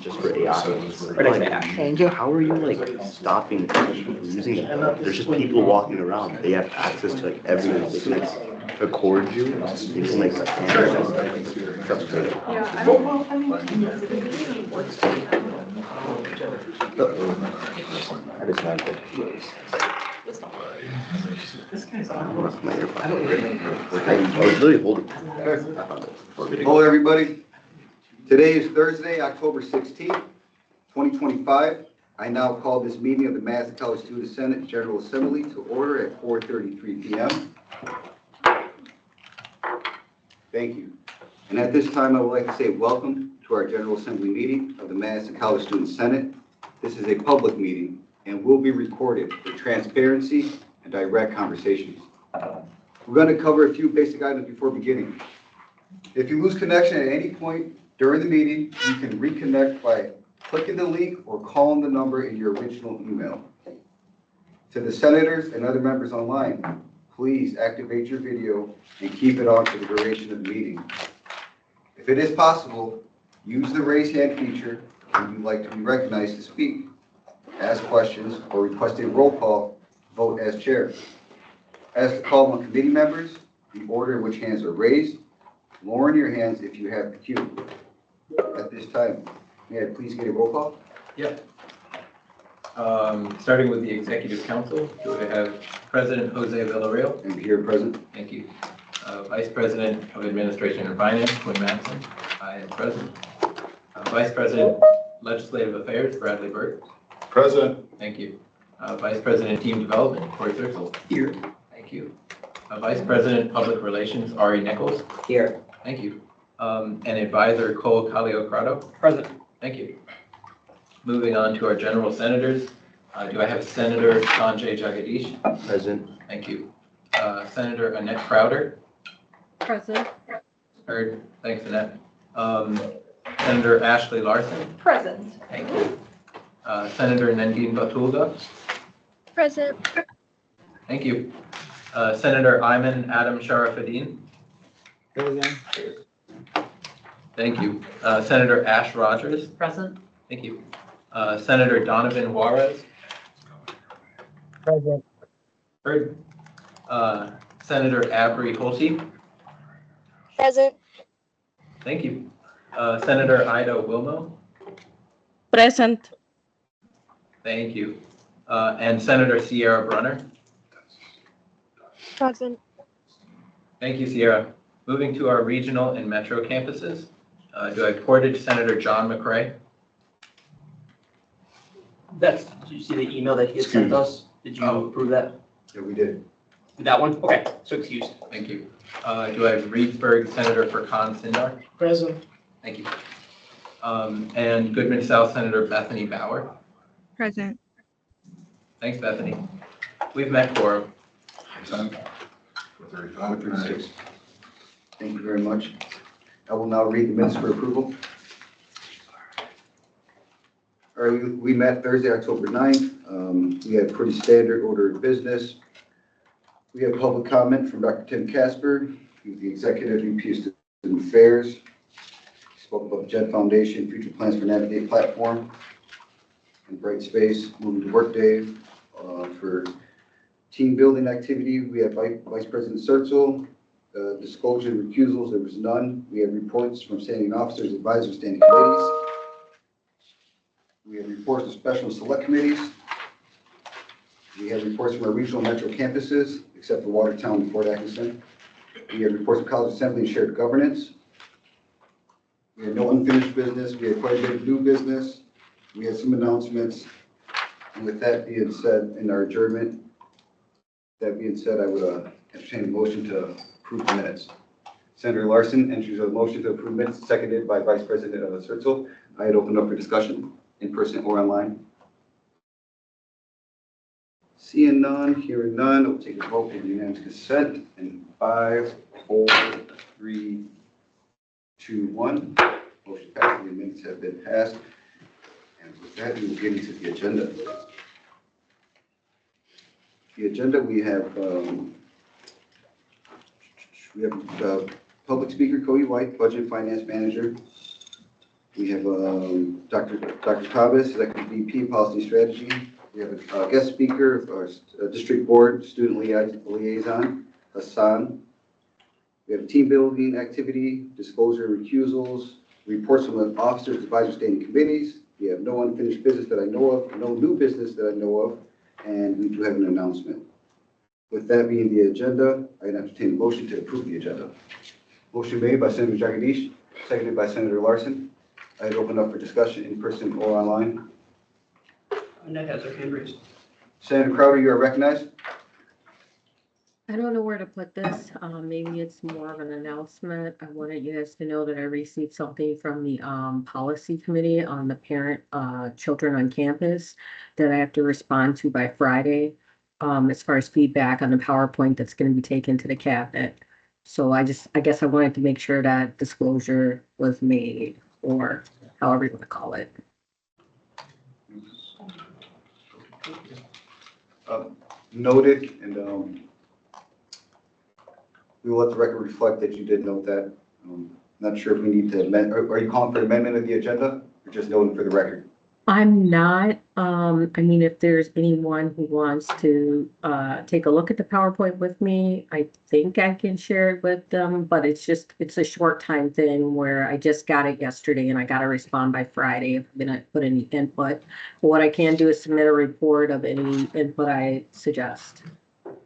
just for AI. Or like AI. How are you like stopping people from using it? There's just people walking around. They have access to like everything. They can like record you. They can like analyze stuff. Yeah, I don't know, I mean, what's That is not good. this guy's I on. lost my AirPods. I was literally holding it. I found it. Hello, everybody. Today is Thursday, October 16th, 2025. I now call this meeting of the Madison College Student Senate General Assembly to order at 4:33 p.m. Thank you. And at this time, I would like to say welcome to our General Assembly meeting of the Madison College Student Senate. This is a public meeting and will be recorded for transparency and direct conversations. We're going to cover a few basic items before beginning. If you lose connection at any point during the meeting, you can reconnect by clicking the link or calling the number in your original email. To the senators and other members online, please activate your video and keep it on for the duration of the meeting. If it is possible, use the raise hand feature if you'd like to be recognized to speak, ask questions, or request a roll call vote as chair. As to call on committee members, the order in which hands are raised, lower your hands if you have the cue. At this time, may I please get a roll call? Yep. Starting with the Executive Council, do I have President Jose Villarreal? And here present. Thank you. Vice President of Administration and Finance, Quinn Matson. I am present. Vice President Legislative Affairs, Bradley Burt. Present. Thank you. Vice President Team Development, Corey Zirkle. Here. Thank you. Vice President Public Relations, Ari Nichols. Here. Thank you. And Advisor Cole Caliocrado. Present. Thank you. Moving on to our general senators. Do I have Senator Sanjay Jagadish? Present. Thank you. Senator Annette Crowder? Present. Heard. Thanks, Annette. Senator Ashley Larson? Present. Thank you. Senator Nandine Batulga? Present. Thank you. Senator Ayman Adam Sharafuddin? Present. Thank you. Senator Ash Rogers? Present. Thank you. Senator Donovan Juarez? Present. Heard. Senator Abri Holti? Present. Thank you. Senator Ida Wilmo? Present. Thank you. And Senator Sierra Brunner? Present. Thank you, Sierra. Moving to our regional and metro campuses, do I have Portage Senator John McCray? Did you see the email that he had sent us? Did you approve that? Yeah, we did. That one? Okay, so excused. Thank you. Do I have Reedsburg Senator Furkan Sindar? Present. Thank you. And Goodman South Senator Bethany Bauer? Present. Thanks, Bethany. We've met quorum. 4:35. Thank you very much. I will now read the minutes for approval. All right, we met Thursday, October 9th. We had pretty standard order of business. We have public comment from Dr. Tim Casper, who's the Executive VP of Student Affairs. He spoke about the JED Foundation, future plans for Navigate platform, and Bright Space, moving to Workday. For team building activity, we have Vice President Sertzel. Disclosure and recusals, there was none. We have reports from standing officers, advisors, standing committees. We have reports of special and select committees. We have reports from our regional metro campuses, except for Watertown and Fort Atkinson. We have reports of college assembly and shared governance. We have no unfinished business. We have quite a bit of new business. We have some announcements. And with that being said, in our adjournment, that being said, I would entertain a motion to approve the minutes. Senator Larson enters a motion to approve minutes, seconded by Vice President Sertzel. I had opened up for discussion, in person or online. Seeing none, hearing none, I'll take a vote for unanimous consent in 5, 4, 3, 2, 1. Motion passed. The minutes have been passed. And with that, we will get into the agenda. The agenda, we have public speaker Cody White, budget and finance manager. We have Dr. Thomas, Executive VP, Policy and Strategy. We have a guest speaker, our District Board Student Liaison, Hassan. We have team building activity, disclosure and recusals, reports from the officers, advisors, standing committees. We have no unfinished business that I know of, no new business that I know of, and we do have an announcement. With that being the agenda, I entertain a motion to approve the agenda. Motion made by Senator Jagadish, seconded by Senator Larson. I'd open up for discussion in person or online. Annette has her hand raised. Senator Crowder, you are recognized. I don't know where to put this. Maybe it's more of an announcement. I wanted you guys to know that I received something from the policy committee on the parent children on campus that I have to respond to by Friday. As far as feedback on the PowerPoint that's going to be taken to the cabinet. So I guess I wanted to make sure that disclosure was made, or however you want to call it. Noted, and we will let the record reflect that you did note that. Not sure if we need to amend, are you calling for amendment of the agenda, or just noting for the record? I'm not, I mean, if there's anyone who wants to take a look at the PowerPoint with me, I think I can share it with them, but it's a short time thing where I just got it yesterday and I got to respond by Friday if I'm gonna put any input. But what I can do is submit a report of any input I suggest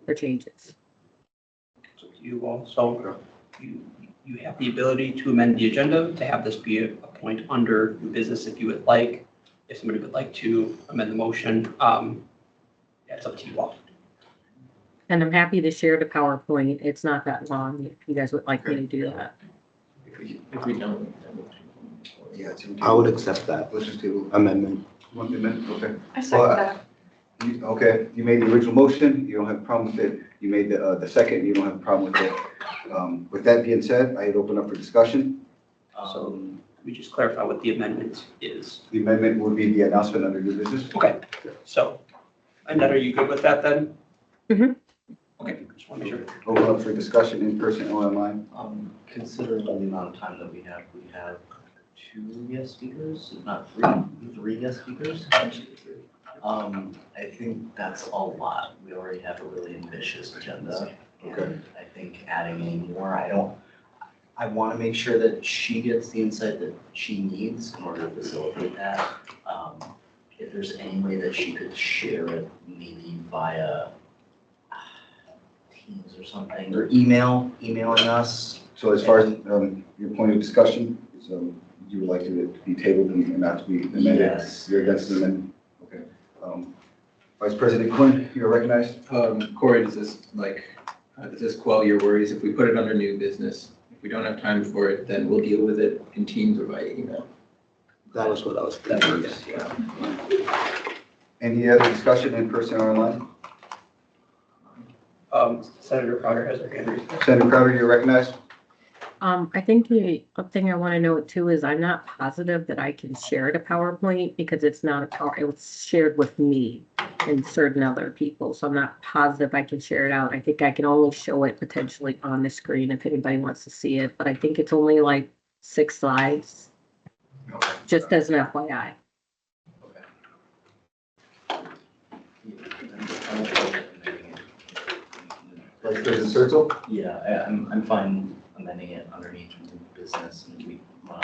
or changes. So you also, you have the ability to amend the agenda to have this be a point under new business if you would like. If somebody would like to amend the motion, it's up to you all. And I'm happy to share the PowerPoint. It's not that long if you guys would like me to do that. If we don't. Yeah, I would accept that Let's just do amendment. one amendment, okay. I second that. Okay, you made the original motion, you don't have a problem with it. You made the second, you don't have a problem with it. With that being said, I'd open up for discussion. So we just clarify what the amendment is. The amendment would be the announcement under new business. Okay, so, Annette, are you good with that then? Mhm. Okay, just want to make sure. Open up for discussion in person or online. Considering the amount of time that we have 2 guest speakers, if not 3 guest speakers. I think that's a lot. We already have a really ambitious agenda. Okay. And I think adding any more, I want to make sure that she gets the insight that she needs in order to facilitate that. If there's any way that she could share it, maybe via Teams or something, or emailing us. So as far as your point of discussion, is you would like it to be tabled and not to be amended? Yes. You're against the amendment? Okay. Vice President Quinn, you're recognized. Corey, does this quell your worries? If we put it under new business, if we don't have time for it, then we'll deal with it in Teams or by email. That was what I was thinking. Any other discussion in person or online? Senator Crowder has her hand raised. Senator Crowder, you're recognized. I think the thing I want to note too is I'm not positive that I can share the PowerPoint because it's not it's shared with me and certain other people. So I'm not positive I can share it out. I think I can only show it potentially on the screen if anybody wants to see it, but I think it's only like 6 slides, just as an FYI. Vice President Sertzel? Yeah, I'm fine amending it underneath new business and we want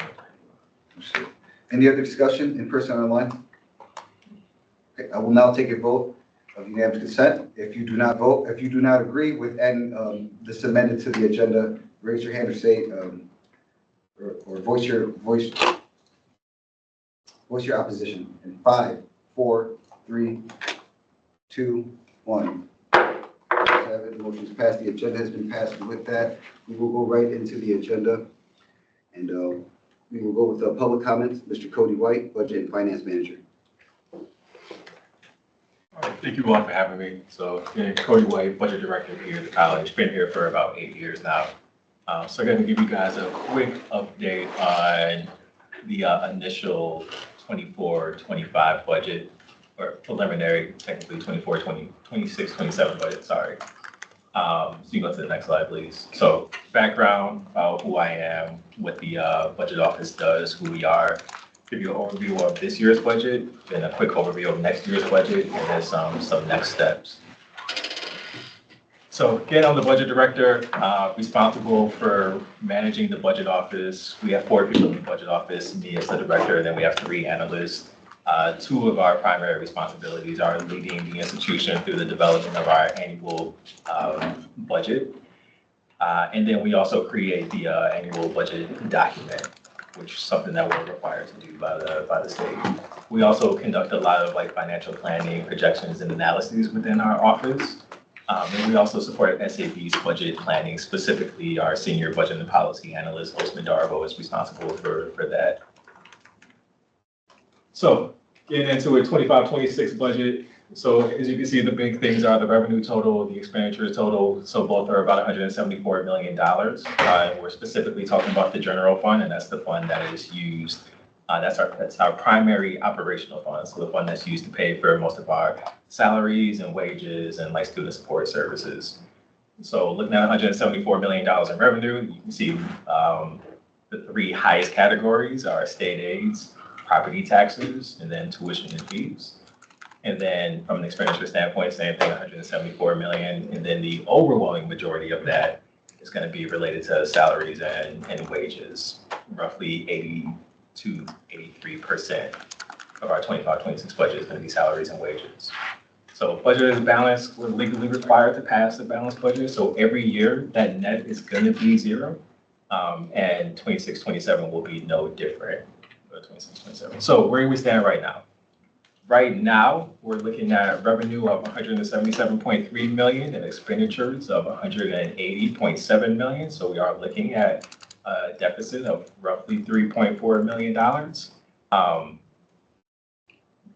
to. Any other discussion in person or online? Okay, I will now take a vote of unanimous consent. If you do not vote, if you do not agree with adding this amended to the agenda, raise your hand or say, or voice your opposition in 5, 4, 3, 2, 1. The motion is passed. The agenda has been passed. And with that, we will go right into the agenda. And we will go with public comments. Mr. Cody White, Budget and Finance Manager. All right, thank you all for having me. So, Cody White, Budget Director here at the college. Been here for about 8 years now. So I'm going to give you guys a quick update on the initial 24-25 budget, or preliminary, technically 24-26-27 budget, sorry. So you go to the next slide, please. So background about who I am, what the budget office does, who we are, give you an overview of this year's budget, then a quick overview of next year's budget, and then some next steps. So again, I'm the budget director, responsible for managing the budget office. We have 4 people in the budget office, me as the director, and then we have 3 analysts. 2 of our primary responsibilities are leading the institution through the development of our annual budget. And then we also create the annual budget document, which is something that we're required to do by the state. We also conduct a lot of like financial planning, projections, and analyses within our office. And we also support SAB's budget planning, specifically our senior budget and policy analyst, Osman Darbo, is responsible for that. So getting into a 25-26 budget. So as you can see, the big things are the revenue total, the expenditures total. So both are about $174 million. And we're specifically talking about the general fund, and that's the fund that is used. That's our primary operational fund. So the fund that's used to pay for most of our salaries and wages and like student support services. So looking at $174 million in revenue, you can see the 3 highest categories are state aids, property taxes, and then tuition and fees. And then from an expenditure standpoint, same thing, $174 million. And then the overwhelming majority of that is going to be related to salaries and wages, roughly 80 to 83% of our 25-26 budget is going to be salaries and wages. So budget is balanced. We're legally required to pass a balanced budget. So every year that net is going to be 0. And 26-27 will be no different. 26-27. So where do we stand right now? Right now, we're looking at revenue of $177.3 million and expenditures of $180.7 million. So we are looking at a deficit of roughly $3.4 million.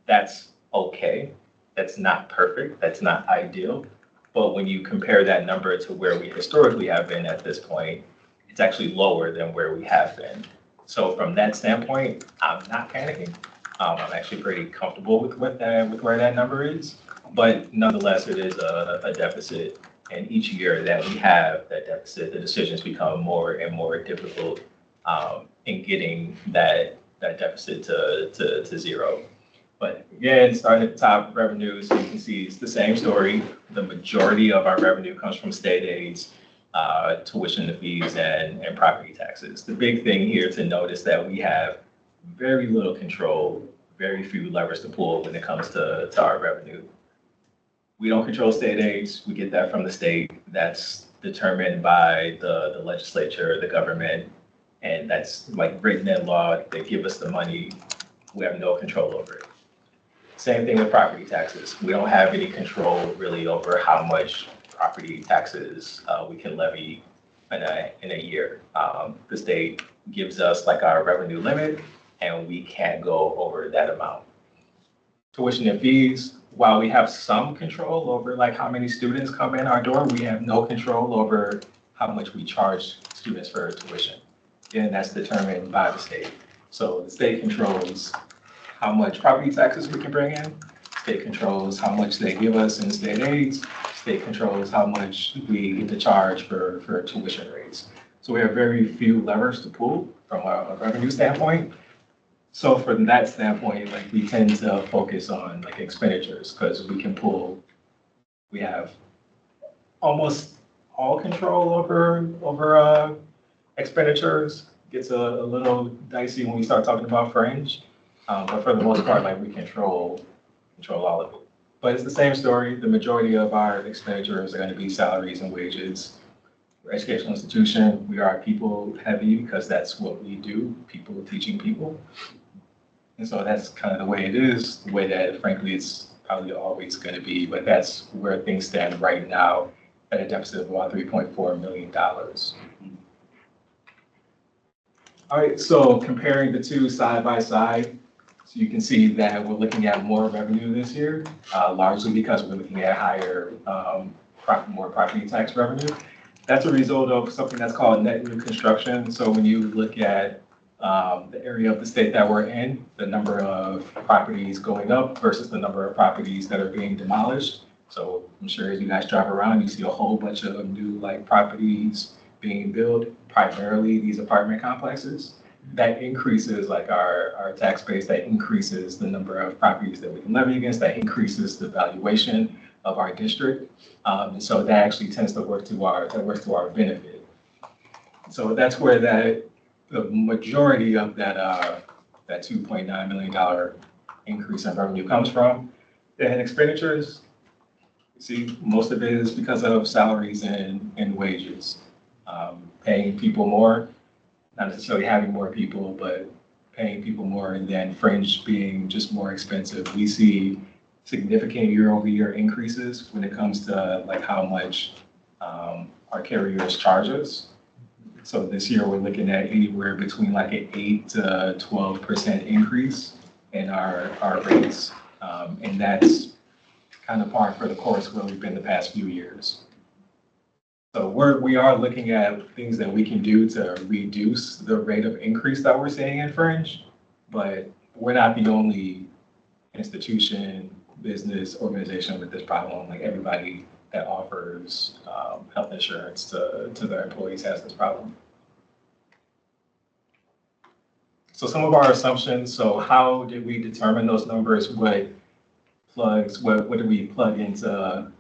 That's okay. That's not perfect. That's not ideal. But when you compare that number to where we historically have been at this point, it's actually lower than where we have been. So from that standpoint, I'm not panicking. I'm actually pretty comfortable with where that number is. But nonetheless, it is a deficit. And each year that we have that deficit, the decisions become more and more difficult in getting that deficit to 0. But again, starting at the top, revenues, you can see it's the same story. The majority of our revenue comes from state aids, tuition and fees, and property taxes. The big thing here to note is that we have very little control, very few levers to pull when it comes to our revenue. We don't control state aids. We get that from the state. That's determined by the legislature, the government, and that's like written in law. They give us the money. We have no control over it. Same thing with property taxes. We don't have any control really over how much property taxes we can levy in a year. The state gives us like our revenue limit, and we can't go over that amount. Tuition and fees, while we have some control over like how many students come in our door, we have no control over how much we charge students for tuition. And that's determined by the state. So the state controls how much property taxes we can bring in. State controls how much they give us in state aids. State controls how much we get to charge for tuition rates. So we have very few levers to pull from a revenue standpoint. So from that standpoint, like we tend to focus on like expenditures because we have almost all control over expenditures. Gets a little dicey when we start talking about fringe, but for the most part, like we control all of it. But it's the same story. The majority of our expenditures are going to be salaries and wages. We're an educational institution. We are people heavy because that's what we do, people teaching people. And so that's kind of the way it is, the way that frankly it's probably always going to be, but that's where things stand right now at a deficit of about $3.4 million. All right, so comparing the two side by side, so you can see that we're looking at more revenue this year, largely because we're looking at higher, more property tax revenue. That's a result of something that's called net new construction. So when you look at the area of the state that we're in, the number of properties going up versus the number of properties that are being demolished, So I'm sure as you guys drive around, you see a whole bunch of new like properties being built, primarily these apartment complexes. That increases like our tax base, that increases the number of properties that we can levy against, that increases the valuation of our district. And so that actually tends to work to our benefit. So that's where the majority of that $2.9 million increase in revenue comes from. And expenditures, see, most of it is because of salaries and wages. Paying people more, not necessarily having more people, but paying people more, and then fringe being just more expensive. We see significant year-over-year increases when it comes to like how much our carriers charge us. So this year we're looking at anywhere between like an 8 to 12% increase in our rates. And that's kind of par for the course where we've been the past few years. So we are looking at things that we can do to reduce the rate of increase that we're seeing in fringe, but we're not the only institution, business, organization with this problem. Like everybody that offers health insurance to their employees has this problem. So some of our assumptions, so how did we determine those numbers? What do we plug into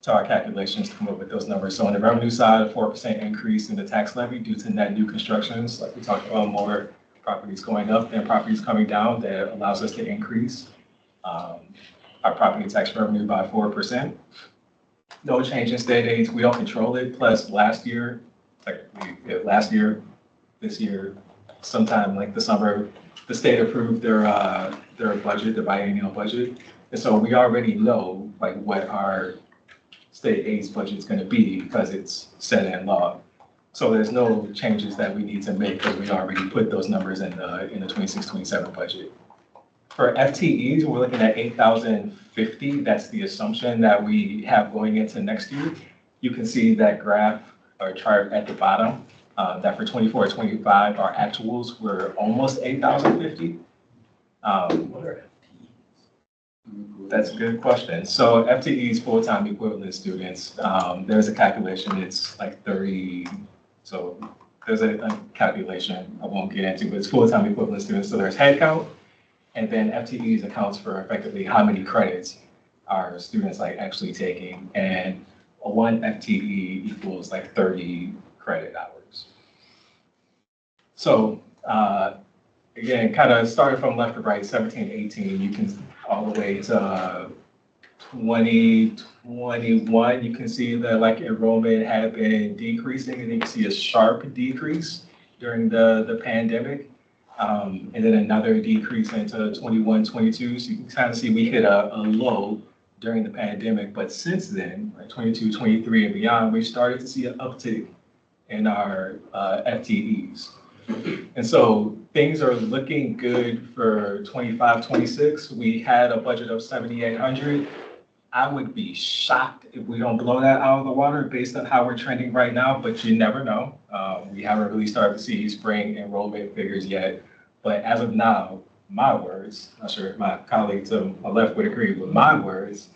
to our calculations to come up with those numbers? So on the revenue side, a 4% increase in the tax levy due to net new constructions, like we talked about, more properties going up than properties coming down, that allows us to increase our property tax revenue by 4%. No change in state aids, we don't control it. Plus last year, this year, sometime like the summer, the state approved their budget, the biennial budget. And so we already know like what our state aids budget is going to be because it's set in law. So there's no changes that we need to make because we already put those numbers in the 26-27 budget. For FTEs, we're looking at 8,050. That's the assumption that we have going into next year. You can see that graph or chart at the bottom, that for 24-25, our actuals were almost 8,050. That's a good question. So FTEs, full-time equivalent students, there's a calculation, it's like 30. So there's a calculation I won't get into, but it's full-time equivalent students. So there's headcount, and then FTEs accounts for effectively how many credits are students like actually taking. And a 1 FTE equals like 30 credit hours. So again, kind of starting from left to right, 17, 18, you can all the way to 2021, you can see that like enrollment had been decreasing, and you can see a sharp decrease during the pandemic. And then another decrease into 21, 22. So you can kind of see we hit a low during the pandemic, but since then, like 22, 23 and beyond, we started to see an uptick in our FTEs. And so things are looking good for 25, 26. We had a budget of 7,800. I would be shocked if we don't blow that out of the water based on how we're trending right now, but you never know. We haven't really started to see spring enrollment figures yet, but as of now, my words, not sure if my colleagues on my left would agree with my words,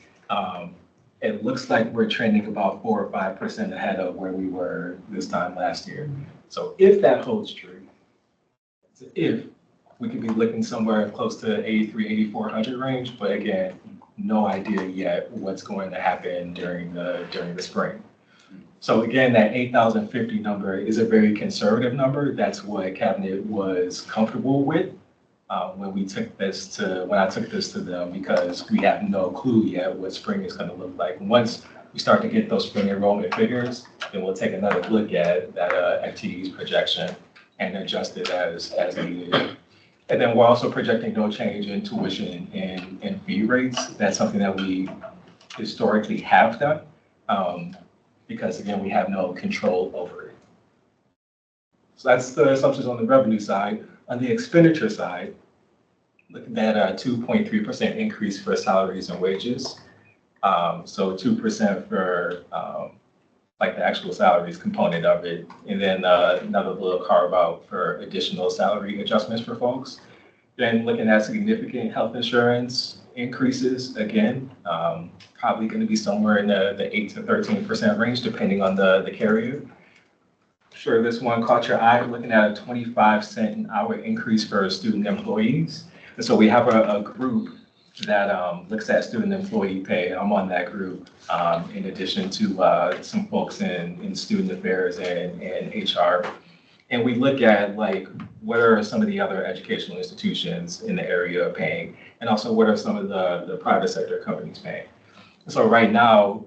it looks like we're trending about 4 or 5% ahead of where we were this time last year. So if that holds true, if we could be looking somewhere close to 8,400 range, but again, no idea yet what's going to happen during the spring. So again, that 8,050 number is a very conservative number. That's what Cabinet was comfortable with when I took this to them, because we have no clue yet what spring is going to look like. Once we start to get those spring enrollment figures, then we'll take another look at that FTEs projection and adjust it as needed. And then we're also projecting no change in tuition and fee rates. That's something that we historically have done, because again, we have no control over it. So that's the assumptions on the revenue side. On the expenditure side, looking at a 2.3% increase for salaries and wages. So 2% for like the actual salaries component of it, and then another little carve out for additional salary adjustments for folks. Then looking at significant health insurance increases again, probably going to be somewhere in the 8 to 13% range, depending on the carrier. Sure, this one caught your eye, looking at a 25-cent an hour increase for student employees. And so we have a group that looks at student employee pay. I'm on that group, in addition to some folks in student affairs and HR. And we look at like, what are some of the other educational institutions in the area paying? And also what are some of the private sector companies paying? So right now,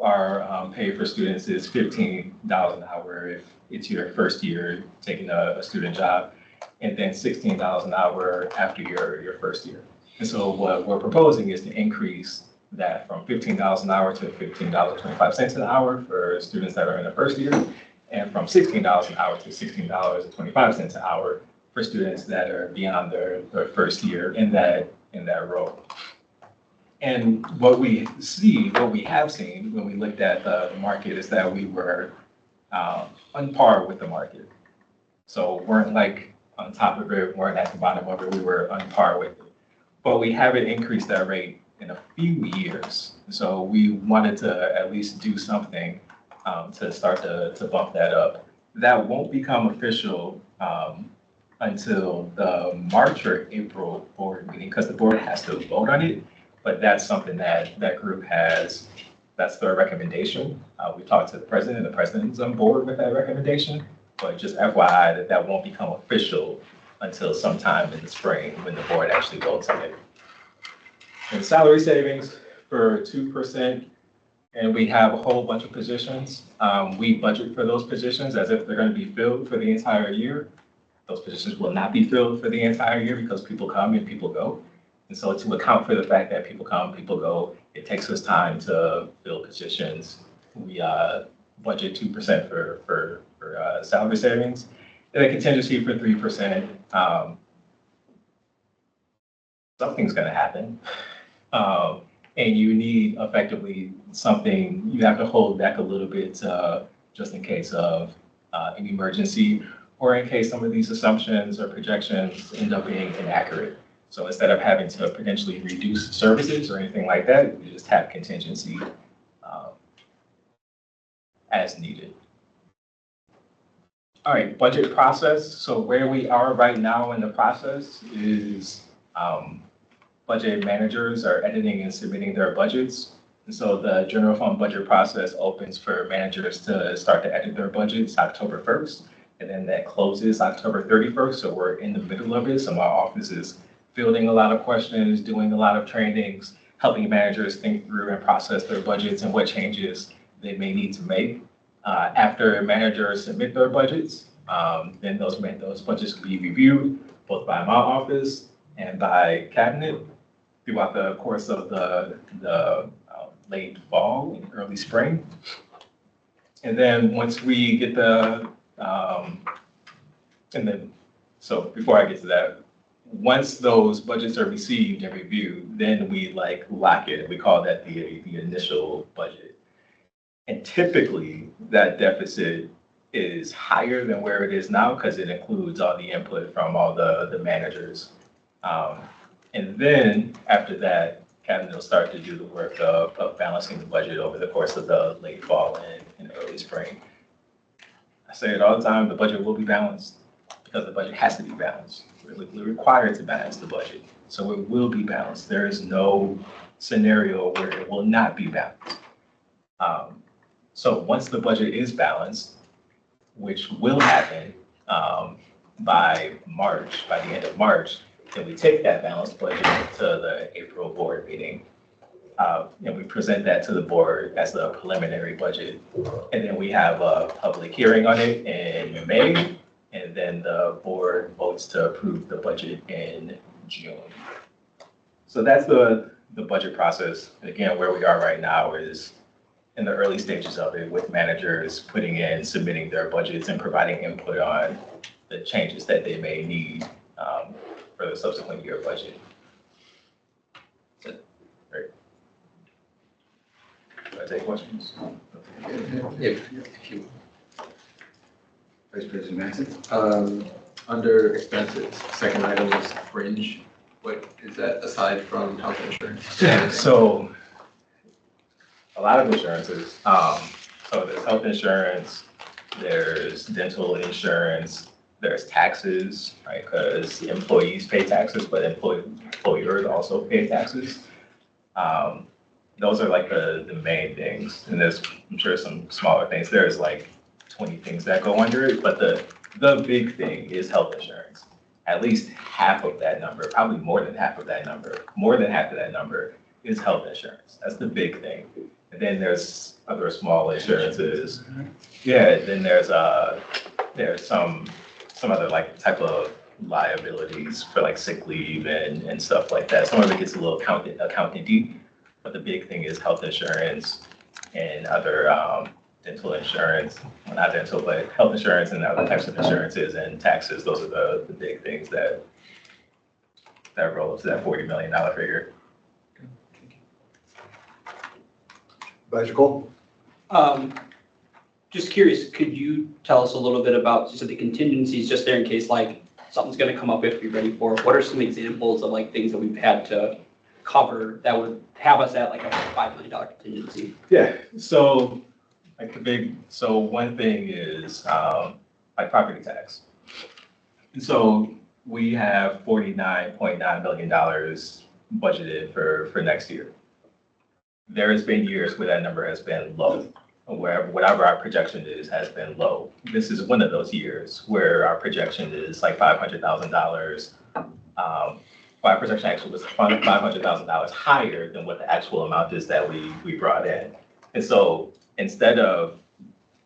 our pay for students is $15 an hour if it's your first year taking a student job, and then $16 an hour after your first year. And so what we're proposing is to increase that from $15 an hour to $15.25 an hour for students that are in the first year, and from $16 an hour to $16.25 an hour for students that are beyond their first year in that role. And what we have seen when we looked at the market is that we were on par with the market. So weren't like on top of it, weren't at the bottom of it, we were on par with it. But we haven't increased that rate in a few years. So we wanted to at least do something to start to bump that up. That won't become official until the March or April board meeting, because the board has to vote on it. But that's something that group has, that's their recommendation. We talked to the president's on board with that recommendation, but just FYI that won't become official until sometime in the spring when the board actually votes on it. And salary savings for 2%, and we have a whole bunch of positions. We budget for those positions as if they're going to be filled for the entire year. Those positions will not be filled for the entire year because people come and people go. And so to account for the fact that people come, people go, it takes us time to fill positions. We budget 2% for salary savings, and a contingency for 3%. Something's going to happen. And you need effectively something, you have to hold back a little bit just in case of an emergency, or in case some of these assumptions or projections end up being inaccurate. So instead of having to potentially reduce services or anything like that, you just have contingency as needed. All right, budget process. So where we are right now in the process is budget managers are editing and submitting their budgets. And so the general fund budget process opens for managers to start to edit their budgets October 1st, and then that closes October 31st. So we're in the middle of it. So my office is fielding a lot of questions, doing a lot of trainings, helping managers think through and process their budgets and what changes they may need to make. After managers submit their budgets, then those budgets can be reviewed both by my office and by cabinet throughout the course of the late fall and early spring. And then once we get so before I get to that, once those budgets are received and reviewed, then we lock it. We call that the initial budget. And typically that deficit is higher than where it is now because it includes all the input from all the managers. And then after that, cabinet will start to do the work of balancing the budget over the course of the late fall and early spring. I say it all the time, the budget will be balanced because the budget has to be balanced. We're required to balance the budget. So it will be balanced. There is no scenario where it will not be balanced. So once the budget is balanced, which will happen by the end of March, then we take that balanced budget to the April board meeting. And we present that to the board as the preliminary budget. And then we have a public hearing on it in May. And then the board votes to approve the budget in June. So that's the budget process. And again, where we are right now is in the early stages of it, with managers putting in, submitting their budgets and providing input on the changes that they may need for the subsequent year budget. Great. Do I take questions? If you. Vice President Maxson. Under expenses, second item is fringe. What is that aside from health insurance? So a lot of insurances, so there's health insurance, there's dental insurance, there's taxes, right? Because employees pay taxes, but employers also pay taxes. Those are like the main things. And there's, I'm sure, some smaller things. There's like 20 things that go under it, but the big thing is health insurance. At least half of that number, probably more than half of that number, more than half of that number is health insurance. That's the big thing. And then there's other small insurances. Yeah, then there's some other like type of liabilities for like sick leave and stuff like that. Some of it gets a little accountant-y, but the big thing is health insurance and other dental insurance, well, not dental, but health insurance and other types of insurances and taxes. Those are the big things that roll up to that $40 million figure. Advisor Cole? Just curious, could you tell us a little bit about, so the contingencies, just there in case like something's gonna come up, we have to be ready for it. What are some examples of like things that we've had to cover that would have us at like a $5 million contingency? Yeah, so like so one thing is like property tax. And so we have $49.9 million budgeted for next year. There has been years where that number has been low, where whatever our projection is has been low. This is one of those years where our projection is like $500,000. Our projection actually was $500,000 higher than what the actual amount is that we brought in. And so instead of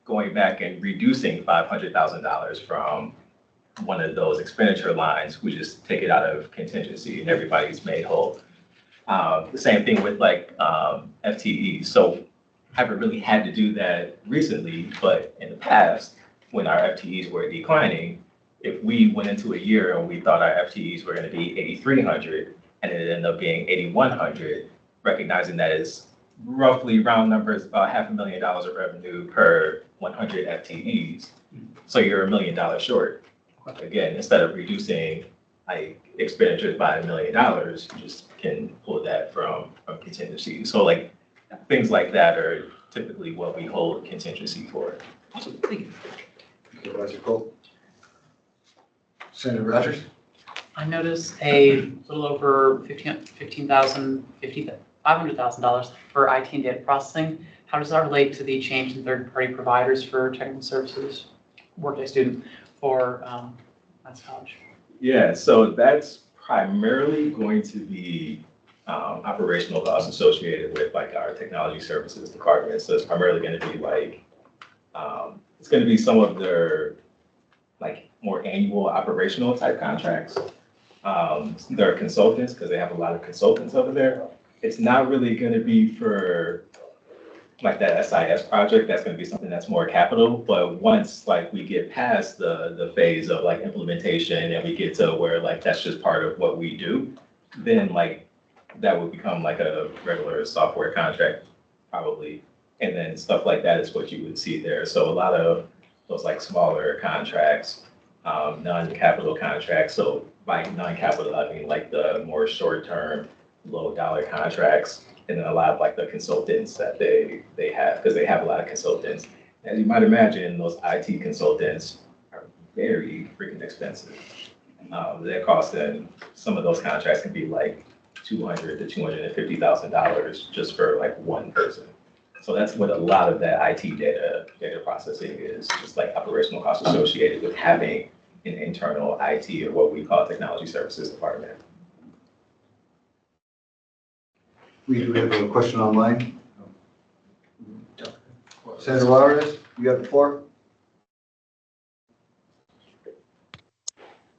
going back and reducing $500,000 from one of those expenditure lines, we just take it out of contingency and everybody's made whole. The same thing with like FTE. So I haven't really had to do that recently, but in the past, when our FTEs were declining, if we went into a year and we thought our FTEs were going to be 8,300 and it ended up being 8,100, recognizing that is roughly round numbers, about $500,000 of revenue per 100 FTEs. So you're $1 million short. Again, instead of reducing like expenditures by $1 million, you just can pull that from contingency. So like things like that are typically what we hold contingency for. Awesome, thank you. Supervisor Cole? Senator Rogers? I noticed a little over $500,000 for IT and data processing. How does that relate to the change in third-party providers for technical services, Workday Student for Mass College? Yeah, so that's primarily going to be operational costs associated with like our technology services department. So it's primarily going to be like, it's going to be some of their like more annual operational type contracts. There are consultants because they have a lot of consultants over there. It's not really going to be for like that SIS project. That's going to be something that's more capital. But once like we get past the phase of like implementation and we get to where like that's just part of what we do, then like that would become like a regular software contract probably. And then stuff like that is what you would see there. So a lot of those like smaller contracts, non-capital contracts. So by non-capital, I mean like the more short-term, low-dollar contracts, and then a lot of like the consultants that they have, because they have a lot of consultants. As you might imagine, those IT consultants are very freaking expensive. Their cost, and some of those contracts can be like $200,000 to $250,000 just for like one person. So that's what a lot of that IT data processing is, just like operational costs associated with having an internal IT, or what we call technology services department. We do have a question online. Senator Juarez, you have the floor.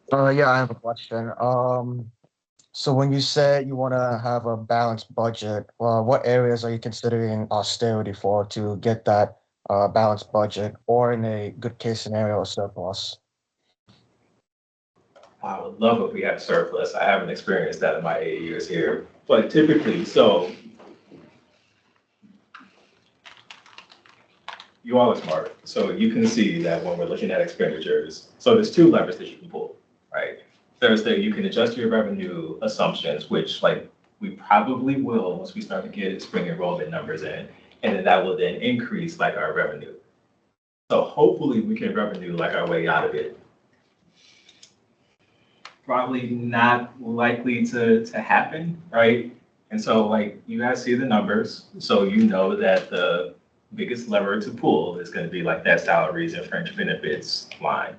Yeah, I have a question. So when you said you want to have a balanced budget, what areas are you considering austerity for to get that balanced budget, or in a good case scenario, a surplus? I would love if we had a surplus. I haven't experienced that in my 8 years here, but typically, so you all are smart. So you can see that when we're looking at expenditures, so there's two levers that you can pull. Thursday, you can adjust your revenue assumptions, which like we probably will once we start to get spring enrollment numbers in. And then that will then increase like our revenue. So hopefully we can revenue like our way out of it. Probably not likely to happen, right? And so like you guys see the numbers, so you know that the biggest lever to pull is gonna be like that salaries and fringe benefits line,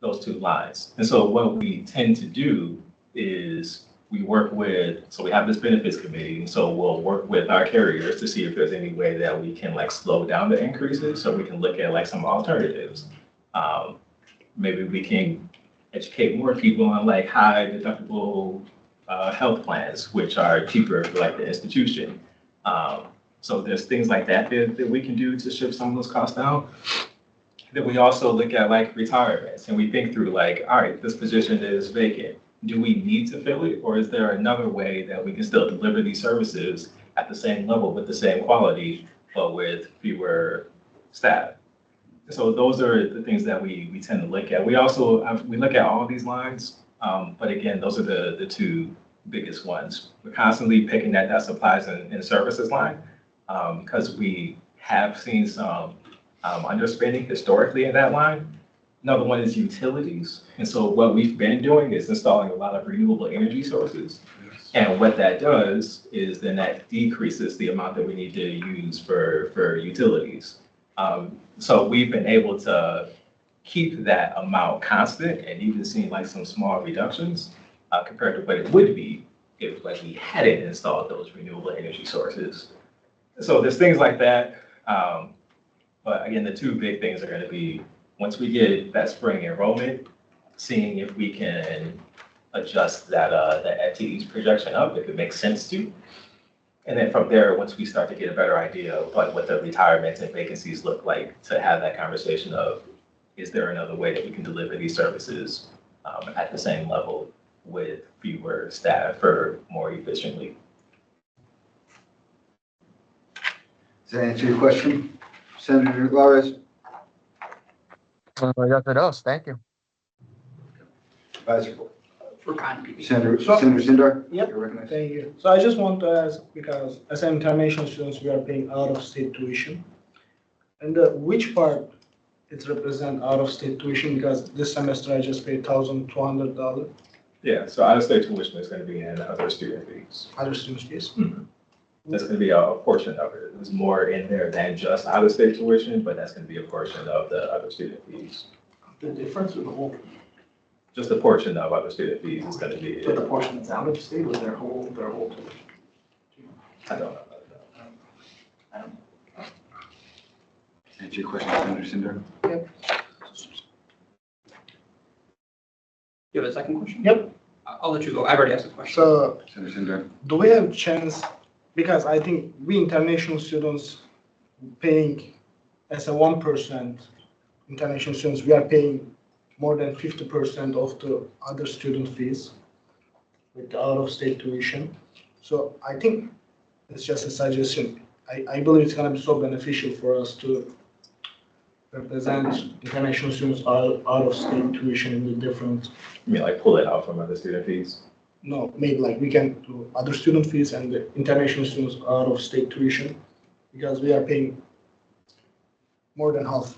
those two lines. And so what we tend to do is we work with, so we have this benefits committee, and so we'll work with our carriers to see if there's any way that we can like slow down the increases, so we can look at like some alternatives. Maybe we can educate more people on like high deductible health plans, which are cheaper for like the institution. So there's things like that that we can do to shift some of those costs down. Then we also look at like retirements and we think through like, all right, this position is vacant. Do we need to fill it, or is there another way that we can still deliver these services at the same level with the same quality, but with fewer staff? So those are the things that we tend to look at. We also, we look at all these lines, but again, those are the two biggest ones. We're constantly picking at that supplies and services line because we have seen some underspending historically in that line. Another one is utilities. And so what we've been doing is installing a lot of renewable energy sources. And what that does is then that decreases the amount that we need to use for utilities. So we've been able to keep that amount constant and even seen like some small reductions compared to what it would be if like we hadn't installed those renewable energy sources. So there's things like that. But again, the two big things are going to be once we get that spring enrollment, seeing if we can adjust that FTE's projection up if it makes sense to. And then from there, once we start to get a better idea of like what the retirements and vacancies look like, to have that conversation of, is there another way that we can deliver these services at the same level with fewer staff or more efficiently? Does that answer your question, Senator Lares? Yes, it does. Thank you. Advisor, For contributing. Senator Sindar? Yep. You're recognized. Thank you. So I just want to ask, because as international students, we are paying out-of-state tuition. And which part it represent out-of-state tuition? Because this semester I just paid $1,200. Yeah, so out-of-state tuition is going to be in other student fees. Other students fees. That's going to be a portion of it. There's more in there than just out-of-state tuition, but that's going to be a portion of the other student fees. The difference with the whole, Just a portion of other student fees is going to be with the it. portion that's out of state with their whole tuition. I don't know about that. Answer your question, Senator Sindar? You have a second question? Yep. I'll let you go. I've already asked a question. So Senator Sindar? do we have chance, because I think we international students paying as a 1%, international students, we are paying more than 50% of the other student fees with the out-of-state tuition. So I think it's just a suggestion. I believe it's gonna be so beneficial for us to represent international students out-of-state tuition in the different, You mean like pull it out from other student fees? no, maybe like we can do other student fees and the international students out-of-state tuition, because we are paying more than half.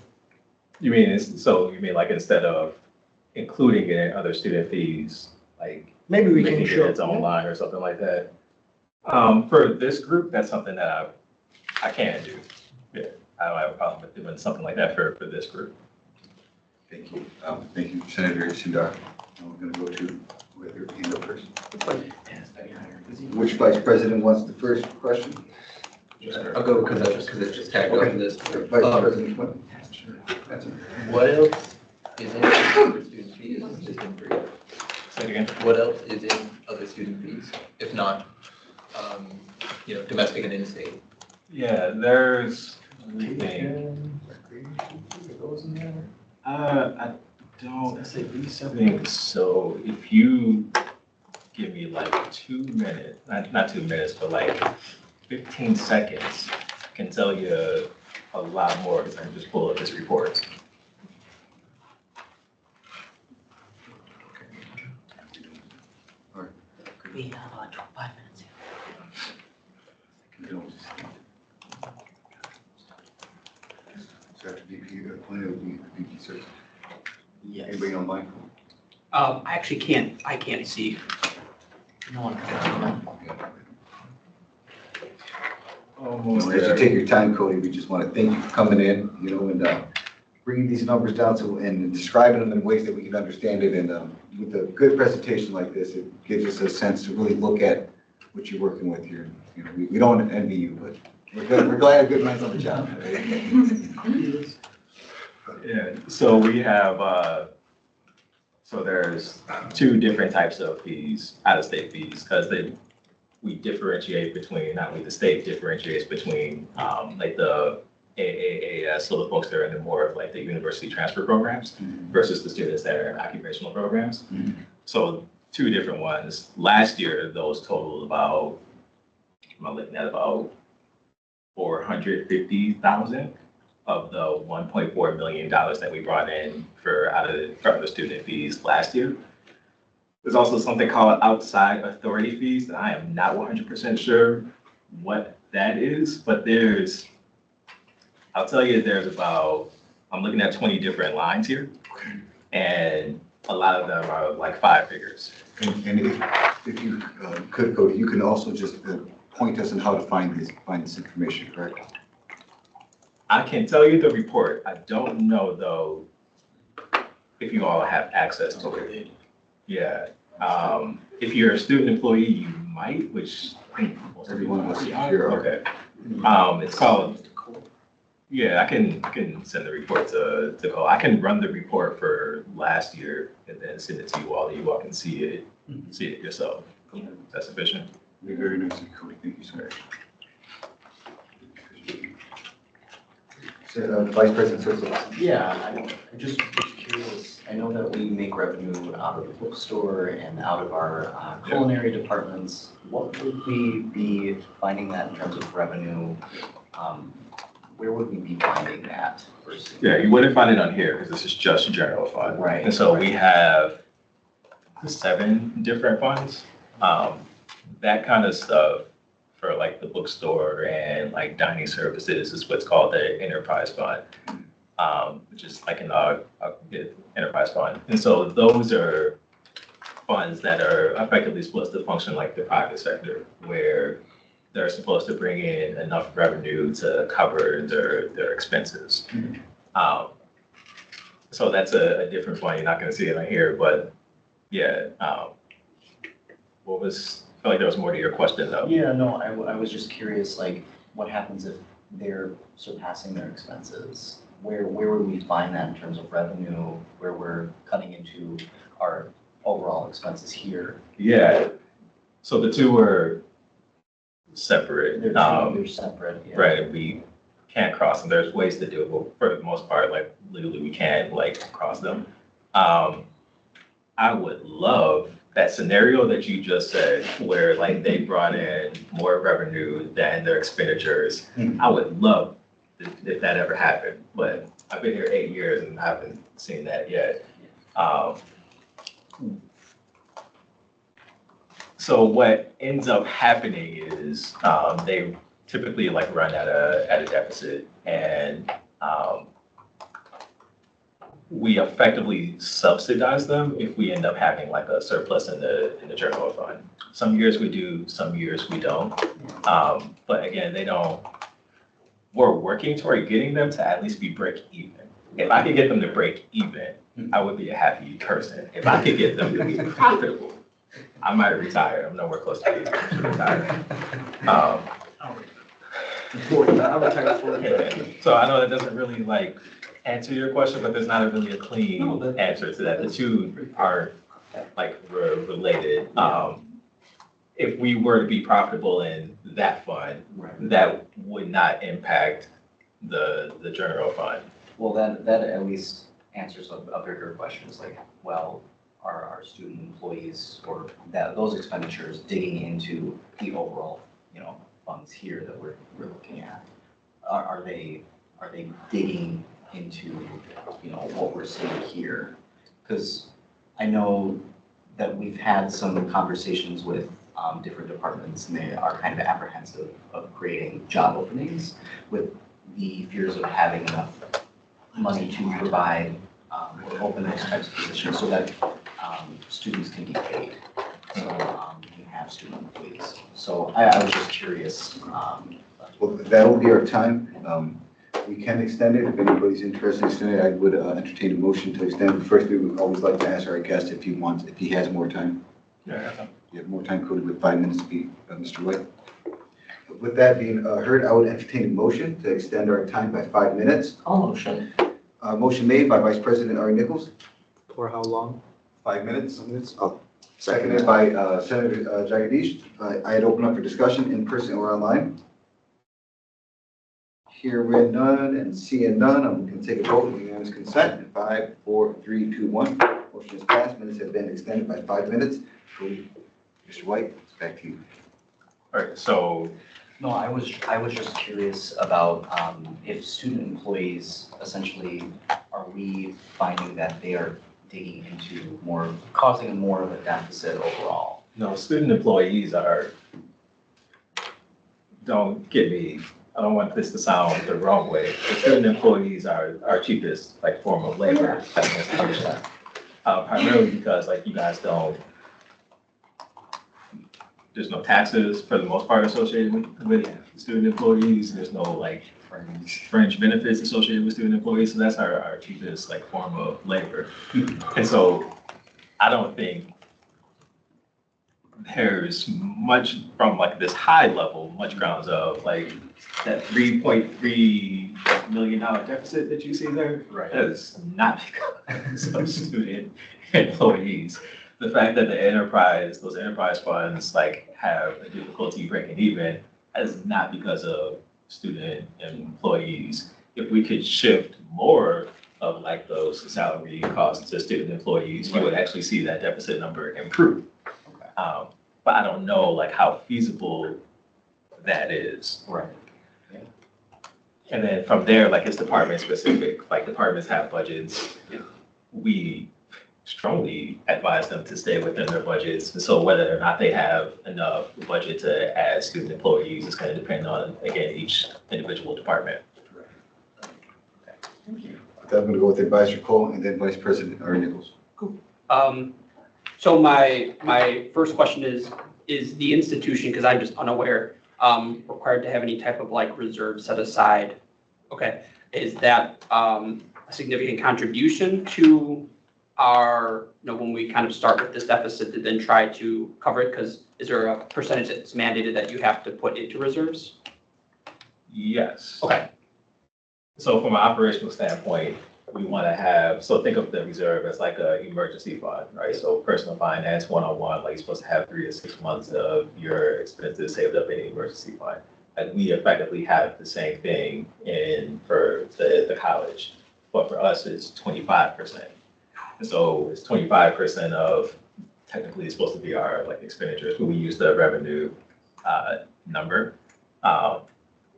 You mean, so you mean like instead of including it in other student fees, like Maybe we making can it show. its own line or something like that? For this group, that's something that I can do. Yeah, I don't have a problem with doing something like that for this group. Thank you. Thank you, Senator Sindar. Now we're going to go to whoever hand up first. Which vice president wants the first question? I'll go because it's just tagged Okay. on this. Vice President Schmidt? That's it. What else is in other student fees? Just in brief. Say it again. What else is in other student fees, if not, domestic and in-state? Yeah, there's, let me think. I don't think so. If you give me like 2 minutes, not 2 minutes, but like 15 seconds, I can tell you a lot more because I can just pull up this report. We have 5 minutes. So VP, VP search. Yes. Anybody online? I actually I can't see. No one. Almost As you there. take your time, Cody, we just want to thank you for coming in, and bringing these numbers down and describing them in ways that we can understand it. And with a good presentation like this, it gives us a sense to really look at what you're working with here. We don't envy you, but we're glad good minds on the job. Yeah, so we have, so there's 2 different types of fees, out-of-state fees, because we differentiate between, not only the state differentiates between, like the AAAS, so the folks that are in the more of like the university transfer programs versus the students that are in occupational programs. So 2 different ones. Last year, those totaled about, I'm looking at about 450,000 of the $1.4 million that we brought in from the student fees last year. There's also something called outside authority fees that I am not 100% sure what that is, but I'll tell you, there's about, I'm looking at 20 different lines here, and a lot of them are like 5 figures. And if you could, Cody, you can also just point us on how to find this information, correct? I can tell you the report. I don't know though if you all have access to it. Yeah. If you're a student employee, you might, which most Everyone everyone was will see. here. Okay. It's called, yeah, I can send the report to Cole. I can run the report for last year and then send it to you all. You all can see it yourself. Is that sufficient? Very nice, Cody. Thank you, sir. So, Vice President Sosa. Yeah, I just was curious. I know that we make revenue out of the bookstore and out of our culinary departments. What would we be finding that in terms of revenue? Where would we be finding that versus? Yeah, you wouldn't find it on here because this is just general fund. Right. And so we have 7 different funds. That kind of stuff for like the bookstore and like dining services is what's called the enterprise fund, which is like an enterprise fund. And so those are funds that are effectively supposed to function like the private sector, where they're supposed to bring in enough revenue to cover their expenses. So that's a different fund. You're not going to see it on here, but yeah. I feel like there was more to your question though. Yeah, no, I was just curious, like, what happens if they're surpassing their expenses? Where would we find that in terms of revenue, where we're cutting into our overall expenses here? Yeah. So the 2 are separate. They're separate. Yeah. Right. We can't cross them. There's ways to do it, but for the most part, like legally, we can't like cross them. I would love that scenario that you just said, where like they brought in more revenue than their expenditures. I would love if that ever happened, but I've been here 8 years and I haven't seen that yet. So what ends up happening is they typically like run at a deficit, and we effectively subsidize them if we end up having like a surplus in the general fund. Some years we do, some years we don't. But again, we're working toward getting them to at least be break even. If I could get them to break even, I would be a happy person. If I could get them to be profitable, I might retire. I'm nowhere close to being retired. So I know that doesn't really like answer your question, but there's not really a clean answer to that. The 2 are like related. If we were to be profitable in that fund, that would not impact the general fund. Well, that at least answers a bigger question. It's like, well, are our student employees or those expenditures digging into the overall, funds here that we're looking at? Are they digging into, what we're seeing here? Because I know that we've had some conversations with different departments, and they are kind of apprehensive of creating job openings with the fears of having enough money to provide or open those types of positions so that students can be paid. So we can have student employees. So I was just curious. Well, that will be our time. We can extend it. If anybody's interested in extending it, I would entertain a motion to extend. First, we would always like to ask our guest if he has more time. Yeah. You have more time, Cody, with 5 minutes to be, Mr. White. With that being heard, I would entertain a motion to extend our time by 5 minutes. All motion. Motion made by Vice President Ari Nichols, For how long? 5 minutes. Oh, Seconded by Senator Jagadish. I'd open up for discussion in person or online. Hearing none and seeing none, I'm going to take a vote with unanimous consent. In 5, 4, 3, 2, 1. Motion is passed. Minutes have been extended by 5 minutes. Mr. White, it's back to you. All right, so No, I was just curious about if student employees, essentially, are we finding that they are digging into more, causing more of a deficit overall? no, student employees are, don't get me, I don't want this to sound the wrong way, but student employees are our cheapest like form of labor at an institution. Primarily because like you guys don't, there's no taxes for the most part associated with student employees. There's no like fringe benefits associated with student employees. So that's our cheapest like form of labor. And so I don't think there's much from like this high level, much grounds of like that $3.3 million deficit that you see there. Right. That is not because of student employees. The fact that those enterprise funds like have a difficulty breaking even is not because of student employees. If we could shift more of like those salary costs to student employees, you would actually see that deficit number improve. But I don't know like how feasible that is. Right. And then from there, like it's department specific, like departments have budgets. We strongly advise them to stay within their budgets. And so whether or not they have enough budget to add student employees is going to depend on, again, each individual department. I'm going to go with Advisor Cole and then Vice President Ari Nichols. So my first question is the institution, because I'm just unaware, required to have any type of like reserve set aside? Okay, is that a significant contribution to our, when we kind of start with this deficit to then try to cover it? Because is there a percentage that's mandated that you have to put into reserves? Yes. Okay. So from an operational standpoint, we want to have, so think of the reserve as like an emergency fund, right? So personal finance, one-on-one, like you're supposed to have 3 to 6 months of your expenses saved up in an emergency fund. And we effectively have the same thing for the college, but for us, it's 25%. And so it's 25% of, technically it's supposed to be our like expenditures, but we use the revenue number.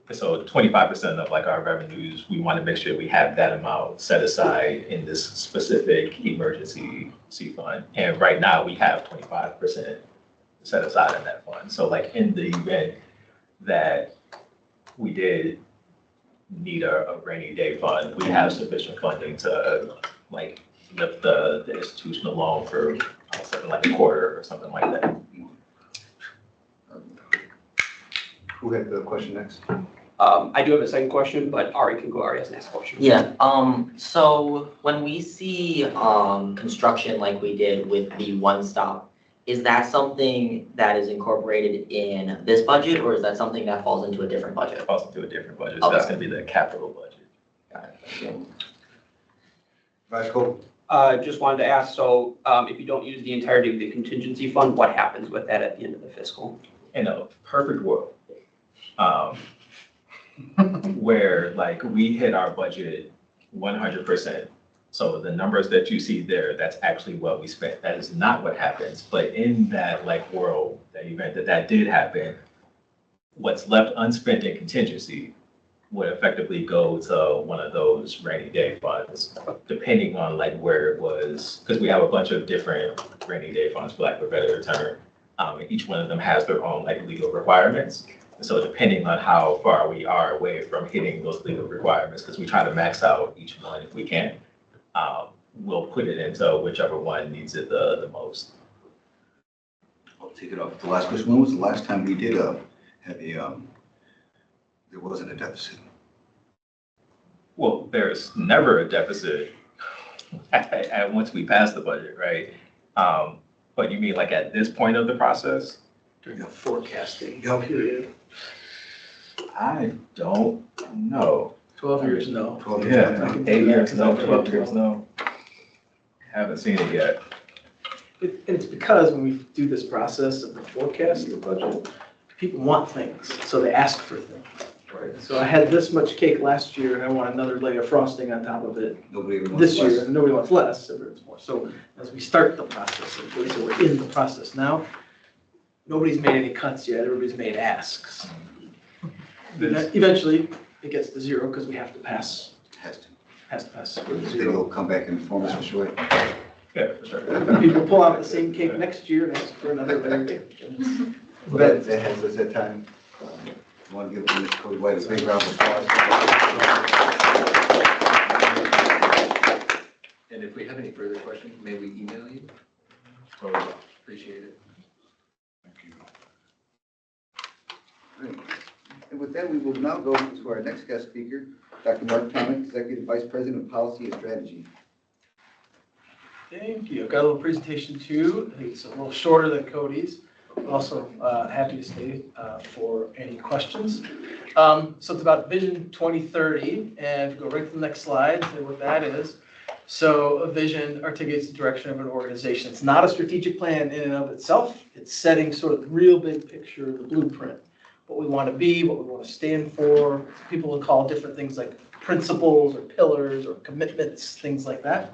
So 25% of like our revenues, we want to make sure we have that amount set aside in this specific emergency fund. And right now we have 25% set aside in that fund. So like in the event that we did need a rainy day fund, we have sufficient funding to like lift the institutional loan for something like a quarter or something like that. Who had the question next? I do have a second question, but Ari can go. Ari has the next question. Yeah, so when we see construction like we did with the One Stop, is that something that is incorporated in this budget, or is that something that falls into a different budget? It falls into a different budget, so that's gonna be the capital budget. Got it, thank you. Vice Cole? Just wanted to ask, so if you don't use the entirety of the contingency fund, what happens with that at the end of the fiscal? In a perfect world, where like we hit our budget 100%. So the numbers that you see there, that's actually what we spent. That is not what happens. But in that like world, that event that did happen, what's left unspent in contingency would effectively go to one of those rainy day funds, depending on like where it was, because we have a bunch of different rainy day funds, for lack of a better term. And each one of them has their own like legal requirements. And so depending on how far we are away from hitting those legal requirements, because we try to max out each one if we can, we'll put it into whichever one needs it the most. I'll take it off. The last question, when was the last time we did have a, there wasn't a deficit? Well, there's never a deficit once we pass the budget, right? But you mean like at this point of the process? During the forecasting period. I don't know. 12 years, no. 12 Yeah, years. 8 years, no, 12 years, no. Haven't seen it yet. It's because when we do this process of the forecast, the budget, people want things, so they ask for things. Right. So I had this much cake last year, and I want another layer of frosting on top of it Nobody ever wants this less. year, and nobody wants less, everybody wants more. So as we start the process, so we're in the process now, nobody's made any cuts yet, everybody's made asks. Eventually, it gets to zero because we have to pass. Has to. Has to pass. Then you'll come back and inform us for sure. Yeah, for sure. People pull out the same cake next year and ask for another layer of cake. Well, that has us at time. I want to give Ms. Cody White a big round of applause. And if we have any further questions, may we email you? Appreciate it. Right. And with that, we will now go to our next guest speaker, Dr. Mark Thomas, Executive Vice President of Policy and Strategy. Thank you. I've got a little presentation too. I think it's a little shorter than Cody's. Also happy to stay for any questions. So it's about Vision 2030, and if you go right to the next slide, say what that is. So a vision articulates the direction of an organization. It's not a strategic plan in and of itself. It's setting sort of the real big picture, the blueprint, what we want to be, what we want to stand for. People will call different things like principles or pillars or commitments, things like that.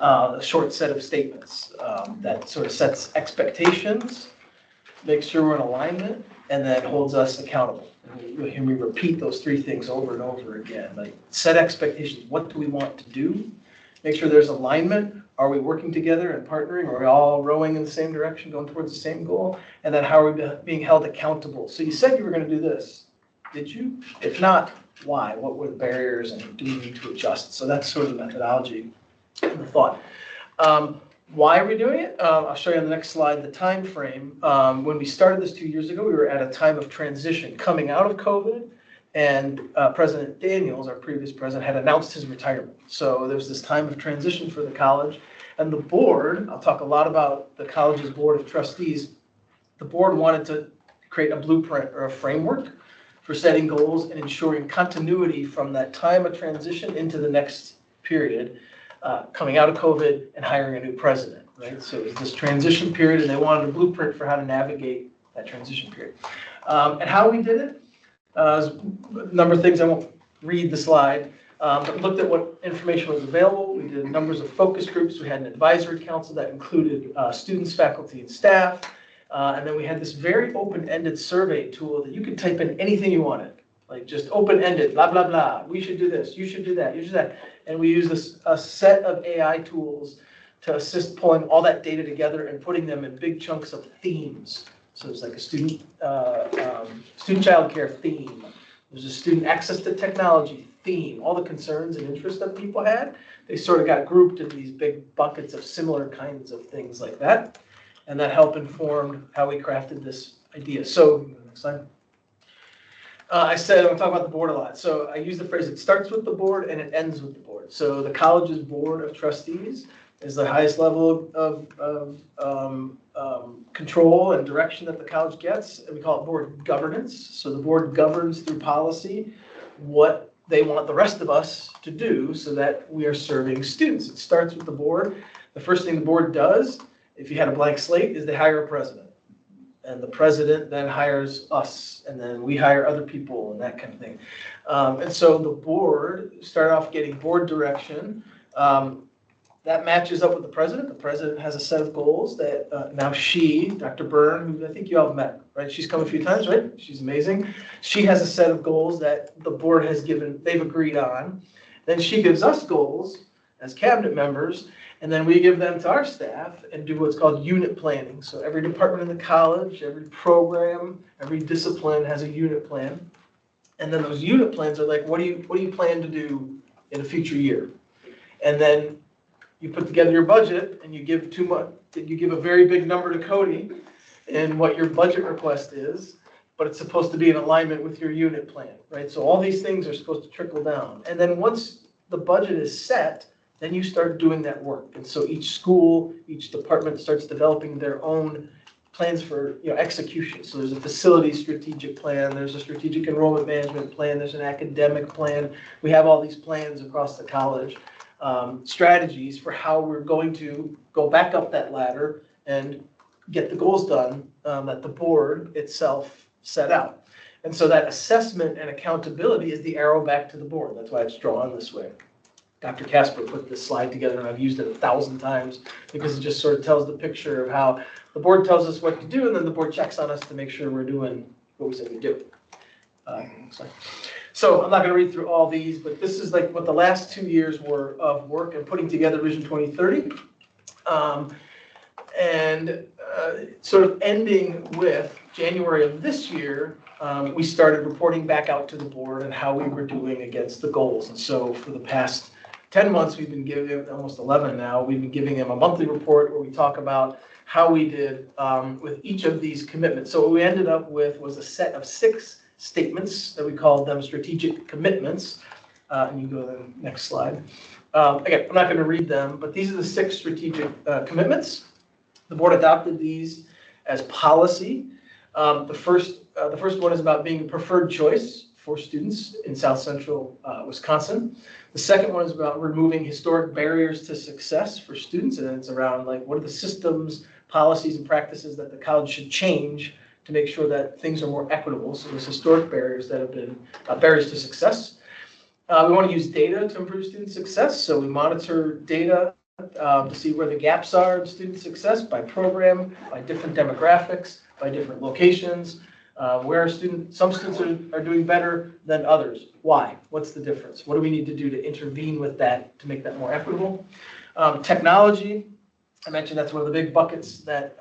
A short set of statements that sort of sets expectations, makes sure we're in alignment, and then holds us accountable. And you'll hear me repeat those three things over and over again. Like set expectations. What do we want to do? Make sure there's alignment. Are we working together and partnering? Are we all rowing in the same direction, going towards the same goal? And then how are we being held accountable? So you said you were going to do this. Did you? If not, why? What were the barriers, and do we need to adjust? So that's sort of the methodology and the thought. Why are we doing it? I'll show you on the next slide the time frame. When we started this 2 years ago, we were at a time of transition coming out of COVID, and President Daniels, our previous president, had announced his retirement. So there's this time of transition for the college. And the board, I'll talk a lot about the college's board of trustees, the board wanted to create a blueprint or a framework for setting goals and ensuring continuity from that time of transition into the next period. Coming out of COVID and hiring a new president, right? So it was this transition period, and they wanted a blueprint for how to navigate that transition period. And how we did it, a number of things. I won't read the slide, but looked at what information was available. We did numbers of focus groups. We had an advisory council that included students, faculty, and staff. And then we had this very open-ended survey tool that you could type in anything you wanted. Like just open-ended, blah, blah, blah. We should do this. You should do that. You should do that. And we use a set of AI tools to assist pulling all that data together and putting them in big chunks of themes. So it's like a student childcare theme. There's a student access to technology theme. All the concerns and interests that people had, they sort of got grouped in these big buckets of similar kinds of things like that. And that helped inform how we crafted this idea. So, next slide. I said I'm going to talk about the board a lot. So I use the phrase, it starts with the board and it ends with the board. So the college's board of trustees is the highest level of control and direction that the college gets. And we call it board governance. So the board governs through policy what they want the rest of us to do so that we are serving students. It starts with the board. The first thing the board does, if you had a blank slate, is they hire a president. And the president then hires us, and then we hire other people and that kind of thing. And so the board started off getting board direction. That matches up with the president. The president has a set of goals that now she, Dr. Byrne, who I think you all have met, right? She's come a few times, right? She's amazing. She has a set of goals that the board has given, they've agreed on. Then she gives us goals, as cabinet members, and then we give them to our staff and do what's called unit planning. So every department in the college, every program, every discipline has a unit plan. And then those unit plans are like, what do you plan to do in a future year? And then you put together your budget and you give a very big number to Cody and what your budget request is, but it's supposed to be in alignment with your unit plan, right? So all these things are supposed to trickle down. And then once the budget is set, then you start doing that work. And so each school, each department starts developing their own plans for execution. So there's a facility strategic plan, there's a strategic enrollment management plan, there's an academic plan. We have all these plans across the college, strategies for how we're going to go back up that ladder and get the goals done that the board itself set out. And so that assessment and accountability is the arrow back to the board. That's why it's drawn this way. Dr. Casper put this slide together, and I've used it 1,000 times because it just sort of tells the picture of how the board tells us what to do, and then the board checks on us to make sure we're doing what we said we'd do. So I'm not going to read through all these, but this is like what the last 2 years were of work and putting together Vision 2030. Sort of ending with January of this year, we started reporting back out to the board and how we were doing against the goals. And so for the past 10 months, we've been giving, almost 11 now, we've been giving them a monthly report where we talk about how we did with each of these commitments. So what we ended up with was a set of 6 statements that we called them strategic commitments. And you go to the next slide. Again, I'm not going to read them, but these are the 6 strategic commitments. The board adopted these as policy. The first one is about being a preferred choice for students in South Central Wisconsin. The second one is about removing historic barriers to success for students, and it's around like what are the systems, policies, and practices that the college should change to make sure that things are more equitable. So there's historic barriers that have been barriers to success. We want to use data to improve student success, so we monitor data to see where the gaps are in student success by program, by different demographics, by different locations, where some students are doing better than others. Why? What's the difference? What do we need to do to intervene with that to make that more equitable? Technology, I mentioned that's one of the big buckets that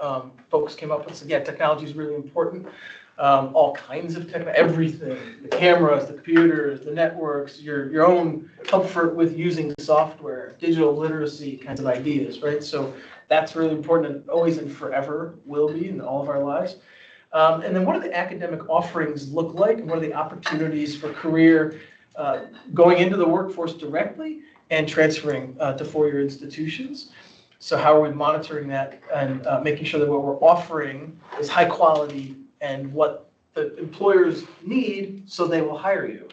folks came up with. So yeah, technology is really important. All kinds of technology, everything, the cameras, the computers, the networks, your own comfort with using software, digital literacy kinds of ideas, right? So that's really important and always and forever will be in all of our lives. And then what do the academic offerings look like? And what are the opportunities for career going into the workforce directly and transferring to four-year institutions? So how are we monitoring that and making sure that what we're offering is high quality and what the employers need so they will hire you,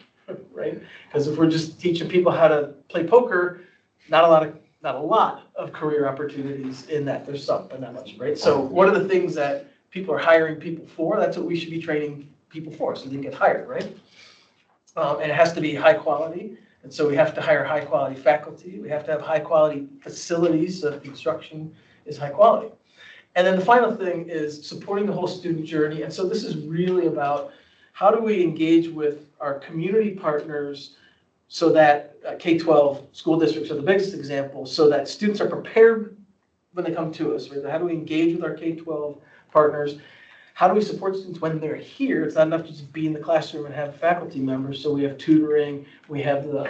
right? Because if we're just teaching people how to play poker, not a lot of career opportunities in that. There's some, but not much, right? So what are the things that people are hiring people for? That's what we should be training people for, so they can get hired, right? And it has to be high quality. And so we have to hire high quality faculty. We have to have high quality facilities so that the instruction is high quality. And then the final thing is supporting the whole student journey. And so this is really about how do we engage with our community partners so that K-12 school districts are the biggest example, so that students are prepared when they come to us, right? How do we engage with our K-12 partners? How do we support students when they're here? It's not enough to just be in the classroom and have faculty members. So we have tutoring, we have the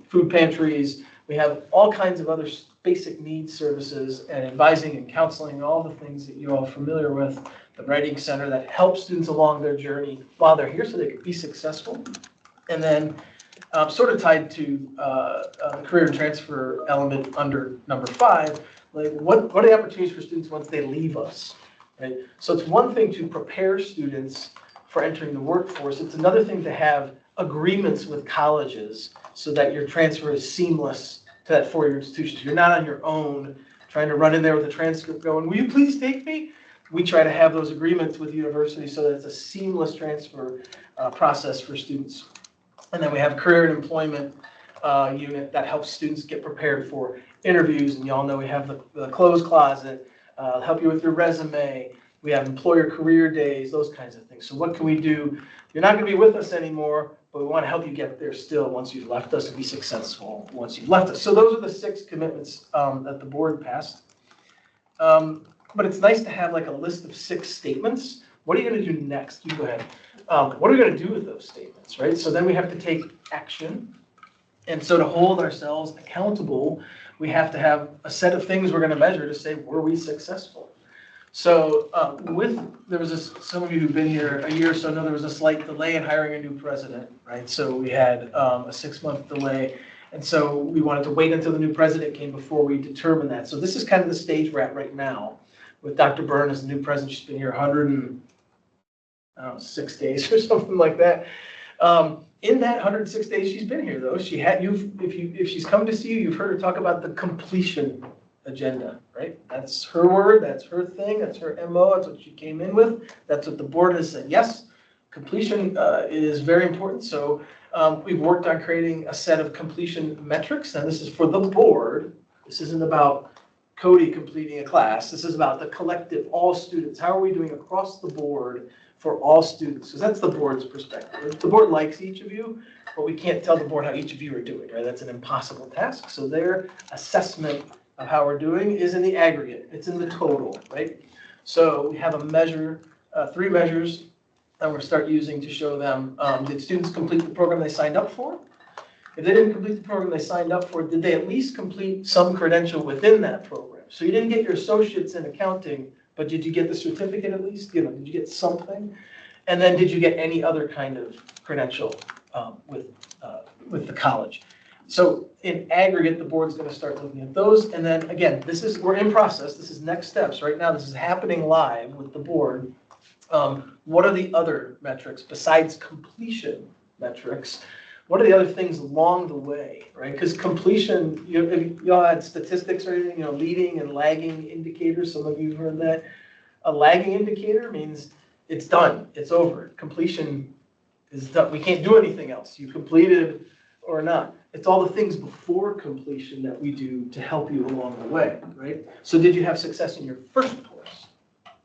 food pantries, we have all kinds of other basic needs services and advising and counseling, all the things that you're all familiar with, the Writing Center that helps students along their journey while they're here so they can be successful. And then sort of tied to the career transfer element under number 5, like what are the opportunities for students once they leave us? Right? So it's one thing to prepare students for entering the workforce. It's another thing to have agreements with colleges so that your transfer is seamless to that four-year institution. You're not on your own trying to run in there with a transcript going, will you please take me? We try to have those agreements with universities so that it's a seamless transfer process for students. And then we have career and employment unit that helps students get prepared for interviews. And y'all know we have the clothes closet, help you with your resume. We have employer career days, those kinds of things. So what can we do? You're not going to be with us anymore, but we want to help you get there still once you've left us and be successful once you've left us. So those are the 6 commitments that the board passed. But it's nice to have like a list of 6 statements. What are you going to do next? You go ahead. What are we going to do with those statements, right? So then we have to take action. And so to hold ourselves accountable, we have to have a set of things we're going to measure to say, were we successful? So some of you who've been here a year or so know there was a slight delay in hiring a new president, right? So we had a 6-month delay. And so we wanted to wait until the new president came before we determine that. So this is kind of the stage we're at right now with Dr. Byrne as the new president. She's been here 106 days or something like that. In that 106 days she's been here, though, if she's come to see you, you've heard her talk about the completion agenda, right? That's her word, that's her thing, that's her MO, that's what she came in with. That's what the board has said. Yes, completion is very important. So we've worked on creating a set of completion metrics, and this is for the board. This isn't about Cody completing a class. This is about the collective, all students. How are we doing across the board for all students? Because that's the board's perspective. The board likes each of you, but we can't tell the board how each of you are doing, right? That's an impossible task. So their assessment of how we're doing is in the aggregate. It's in the total, right? So we have a measure, 3 measures that we're going to start using to show them, did students complete the program they signed up for? If they didn't complete the program they signed up for, did they at least complete some credential within that program? So you didn't get your associates in accounting, but did you get the certificate at least? Did you get something? And then did you get any other kind of credential with the college? So in aggregate, the board's going to start looking at those. And then again, we're in process. This is next steps. Right now, this is happening live with the board. What are the other metrics besides completion metrics? What are the other things along the way, right? Because completion, y'all had statistics or anything, leading and lagging indicators. Some of you have heard that. A lagging indicator means it's done, it's over. Completion is done. We can't do anything else. You completed or not. It's all the things before completion that we do to help you along the way, right? So did you have success in your first course?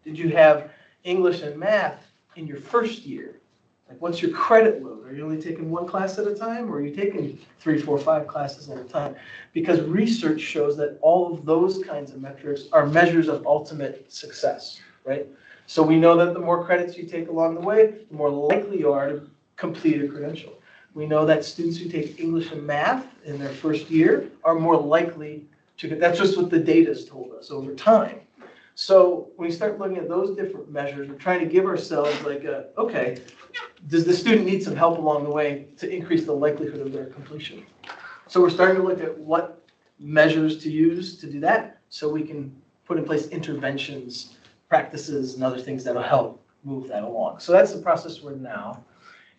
Did you have English and math in your first year? Like, what's your credit load? Are you only taking 1 class at a time, or are you taking 3, 4, 5 classes at a time? Because research shows that all of those kinds of metrics are measures of ultimate success, right? So we know that the more credits you take along the way, the more likely you are to complete a credential. We know that students who take English and math in their first year are more likely to get, that's just what the data's told us over time. So when we start looking at those different measures, we're trying to give ourselves like okay, does the student need some help along the way to increase the likelihood of their completion? So we're starting to look at what measures to use to do that, so we can put in place interventions, practices, and other things that'll help move that along. So that's the process we're in now.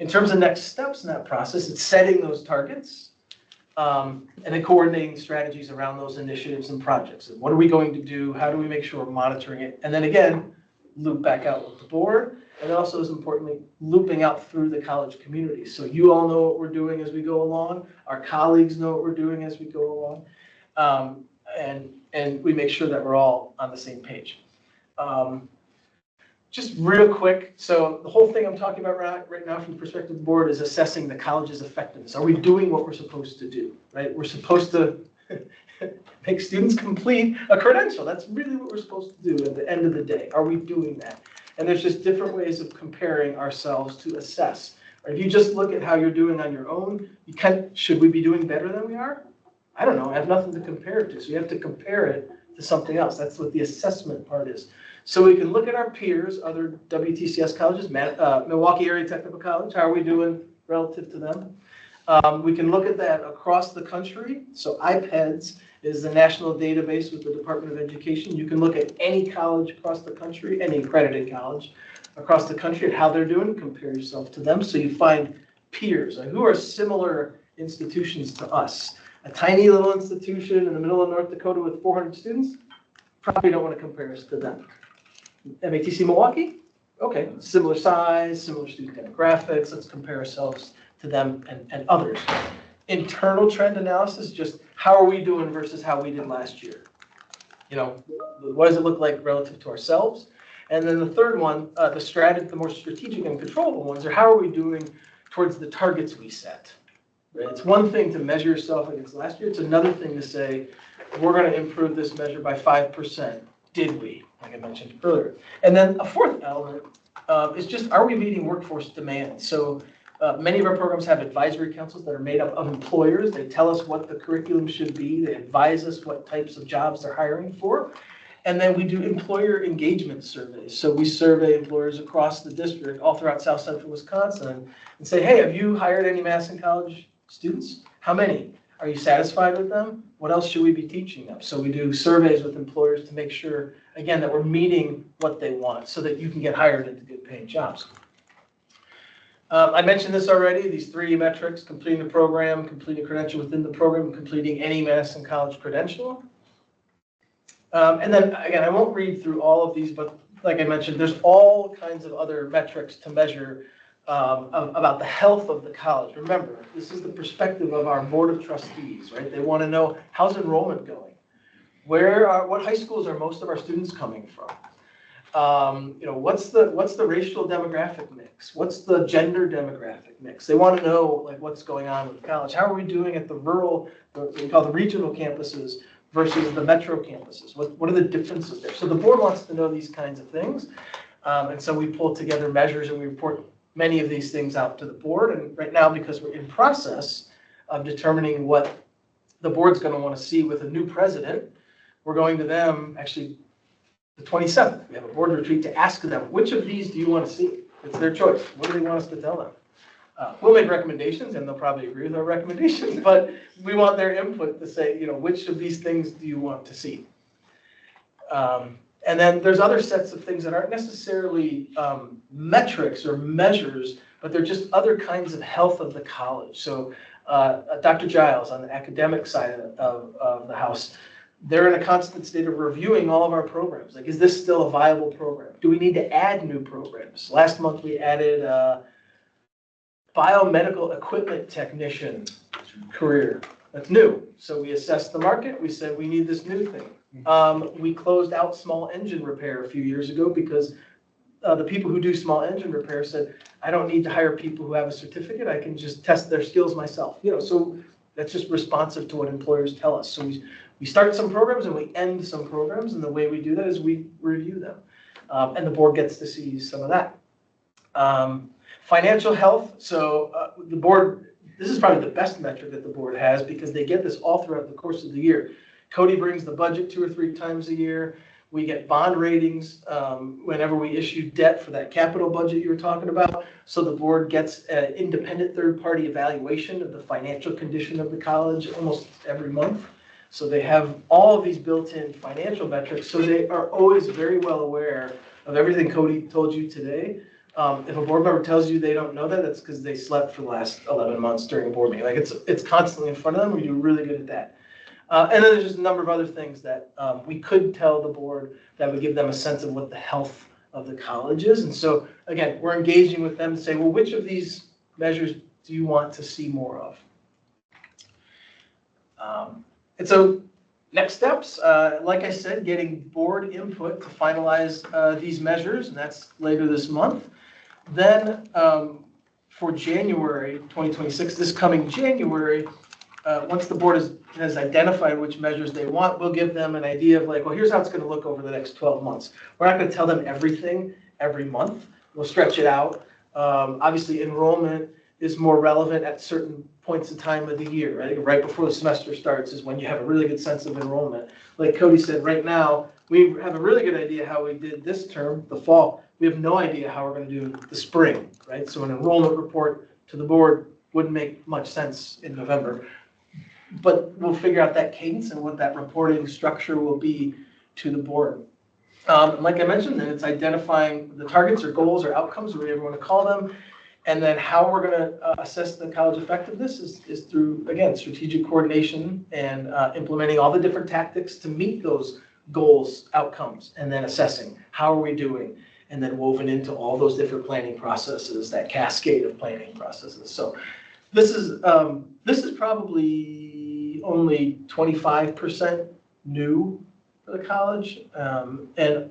In terms of next steps in that process, it's setting those targets and then coordinating strategies around those initiatives and projects. And what are we going to do? How do we make sure we're monitoring it? And then again, loop back out with the board. And also, as importantly, looping out through the college community. So you all know what we're doing as we go along. Our colleagues know what we're doing as we go along. And we make sure that we're all on the same page. Just real quick, so the whole thing I'm talking about right now from the perspective of the board is assessing the college's effectiveness. Are we doing what we're supposed to do, right? We're supposed to make students complete a credential. That's really what we're supposed to do at the end of the day. Are we doing that? And there's just different ways of comparing ourselves to assess. Or if you just look at how you're doing on your own, should we be doing better than we are? I don't know, I have nothing to compare it to. So you have to compare it to something else. That's what the assessment part is. So we can look at our peers, other WTCS colleges, Milwaukee Area Technical College, how are we doing relative to them? We can look at that across the country. So IPEDS is the national database with the Department of Education. You can look at any college across the country, any accredited college across the country, at how they're doing, compare yourself to them. So you find peers, who are similar institutions to us. A tiny little institution in the middle of North Dakota with 400 students, probably don't want to compare us to them. MATC Milwaukee, okay, similar size, similar student demographics, let's compare ourselves to them and others. Internal trend analysis, just how are we doing versus how we did last year? What does it look like relative to ourselves? And then the third one, the more strategic and controllable ones are how are we doing towards the targets we set. Right? It's one thing to measure yourself against last year. It's another thing to say, we're going to improve this measure by 5%. Did we? Like I mentioned earlier. And then a fourth element is just, are we meeting workforce demand? So many of our programs have advisory councils that are made up of employers. They tell us what the curriculum should be. They advise us what types of jobs they're hiring for. And then we do employer engagement surveys. So we survey employers across the district, all throughout South Central Wisconsin, and say, hey, have you hired any Madison College students? How many? Are you satisfied with them? What else should we be teaching them? So we do surveys with employers to make sure, again, that we're meeting what they want so that you can get hired into good paying jobs. I mentioned this already, these 3 metrics: completing the program, completing a credential within the program, completing any Madison College credential. And then, again, I won't read through all of these, but like I mentioned, there's all kinds of other metrics to measure about the health of the college. Remember, this is the perspective of our board of trustees, right? They want to know, how's enrollment going? What high schools are most of our students coming from? What's the racial demographic mix? What's the gender demographic mix? They want to know like what's going on with the college. How are we doing at the rural, what we call the regional campuses versus the metro campuses? What are the differences there? So the board wants to know these kinds of things. And so we pull together measures and we report many of these things out to the board. And right now, because we're in process of determining what the board's going to want to see with a new president, we're going to them actually the 27th. We have a board retreat to ask them, which of these do you want to see? It's their choice. What do they want us to tell them? We'll make recommendations, and they'll probably agree with our recommendations, but we want their input to say, which of these things do you want to see? And then there's other sets of things that aren't necessarily metrics or measures, but they're just other kinds of health of the college. So Dr. Giles on the academic side of the house, they're in a constant state of reviewing all of our programs. Like, is this still a viable program? Do we need to add new programs? Last month we added biomedical equipment technician career. That's new. So we assessed the market. We said we need this new thing. We closed out small engine repair a few years ago because the people who do small engine repair said, I don't need to hire people who have a certificate. I can just test their skills myself. So that's just responsive to what employers tell us. So we start some programs and we end some programs. And the way we do that is we review them. And the board gets to see some of that. Financial health. So the board, this is probably the best metric that the board has because they get this all throughout the course of the year. Cody brings the budget 2 or 3 times a year. We get bond ratings whenever we issue debt for that capital budget you were talking about. So the board gets an independent third-party evaluation of the financial condition of the college almost every month. So they have all of these built-in financial metrics. So they are always very well aware of everything Cody told you today. If a board member tells you they don't know that, that's because they slept for the last 11 months during a board meeting. Like it's constantly in front of them. We do really good at that. And then there's just a number of other things that we could tell the board that would give them a sense of what the health of the college is. And so, again, we're engaging with them to say, well, which of these measures do you want to see more of? And so next steps, like I said, getting board input to finalize these measures, and that's later this month. Then for January 2026, this coming January, once the board has identified which measures they want, we'll give them an idea of like, well, here's how it's going to look over the next 12 months. We're not going to tell them everything every month. We'll stretch it out. Obviously, enrollment is more relevant at certain points in time of the year, right? Right before the semester starts is when you have a really good sense of enrollment. Like Cody said, right now, we have a really good idea how we did this term, the fall. We have no idea how we're going to do the spring, right? So an enrollment report to the board wouldn't make much sense in November. But we'll figure out that cadence and what that reporting structure will be to the board. Like I mentioned, then it's identifying the targets or goals or outcomes, or whatever you want to call them. And then how we're going to assess the college effectiveness is through, again, strategic coordination and implementing all the different tactics to meet those goals, outcomes, and then assessing how are we doing, and then woven into all those different planning processes, that cascade of planning processes. So this is probably only 25% new for the college. And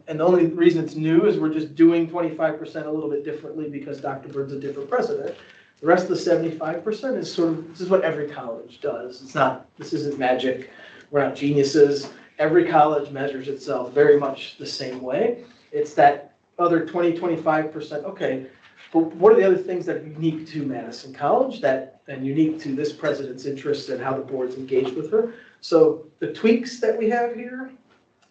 the only reason it's new is we're just doing 25% a little bit differently because Dr. Bird's a different president. The rest of the 75% is sort of, this is what every college does. This isn't magic. We're not geniuses. Every college measures itself very much the same way. It's that other 25%, okay, but what are the other things that are unique to Madison College and unique to this president's interests and how the board's engaged with her? So the tweaks that we have here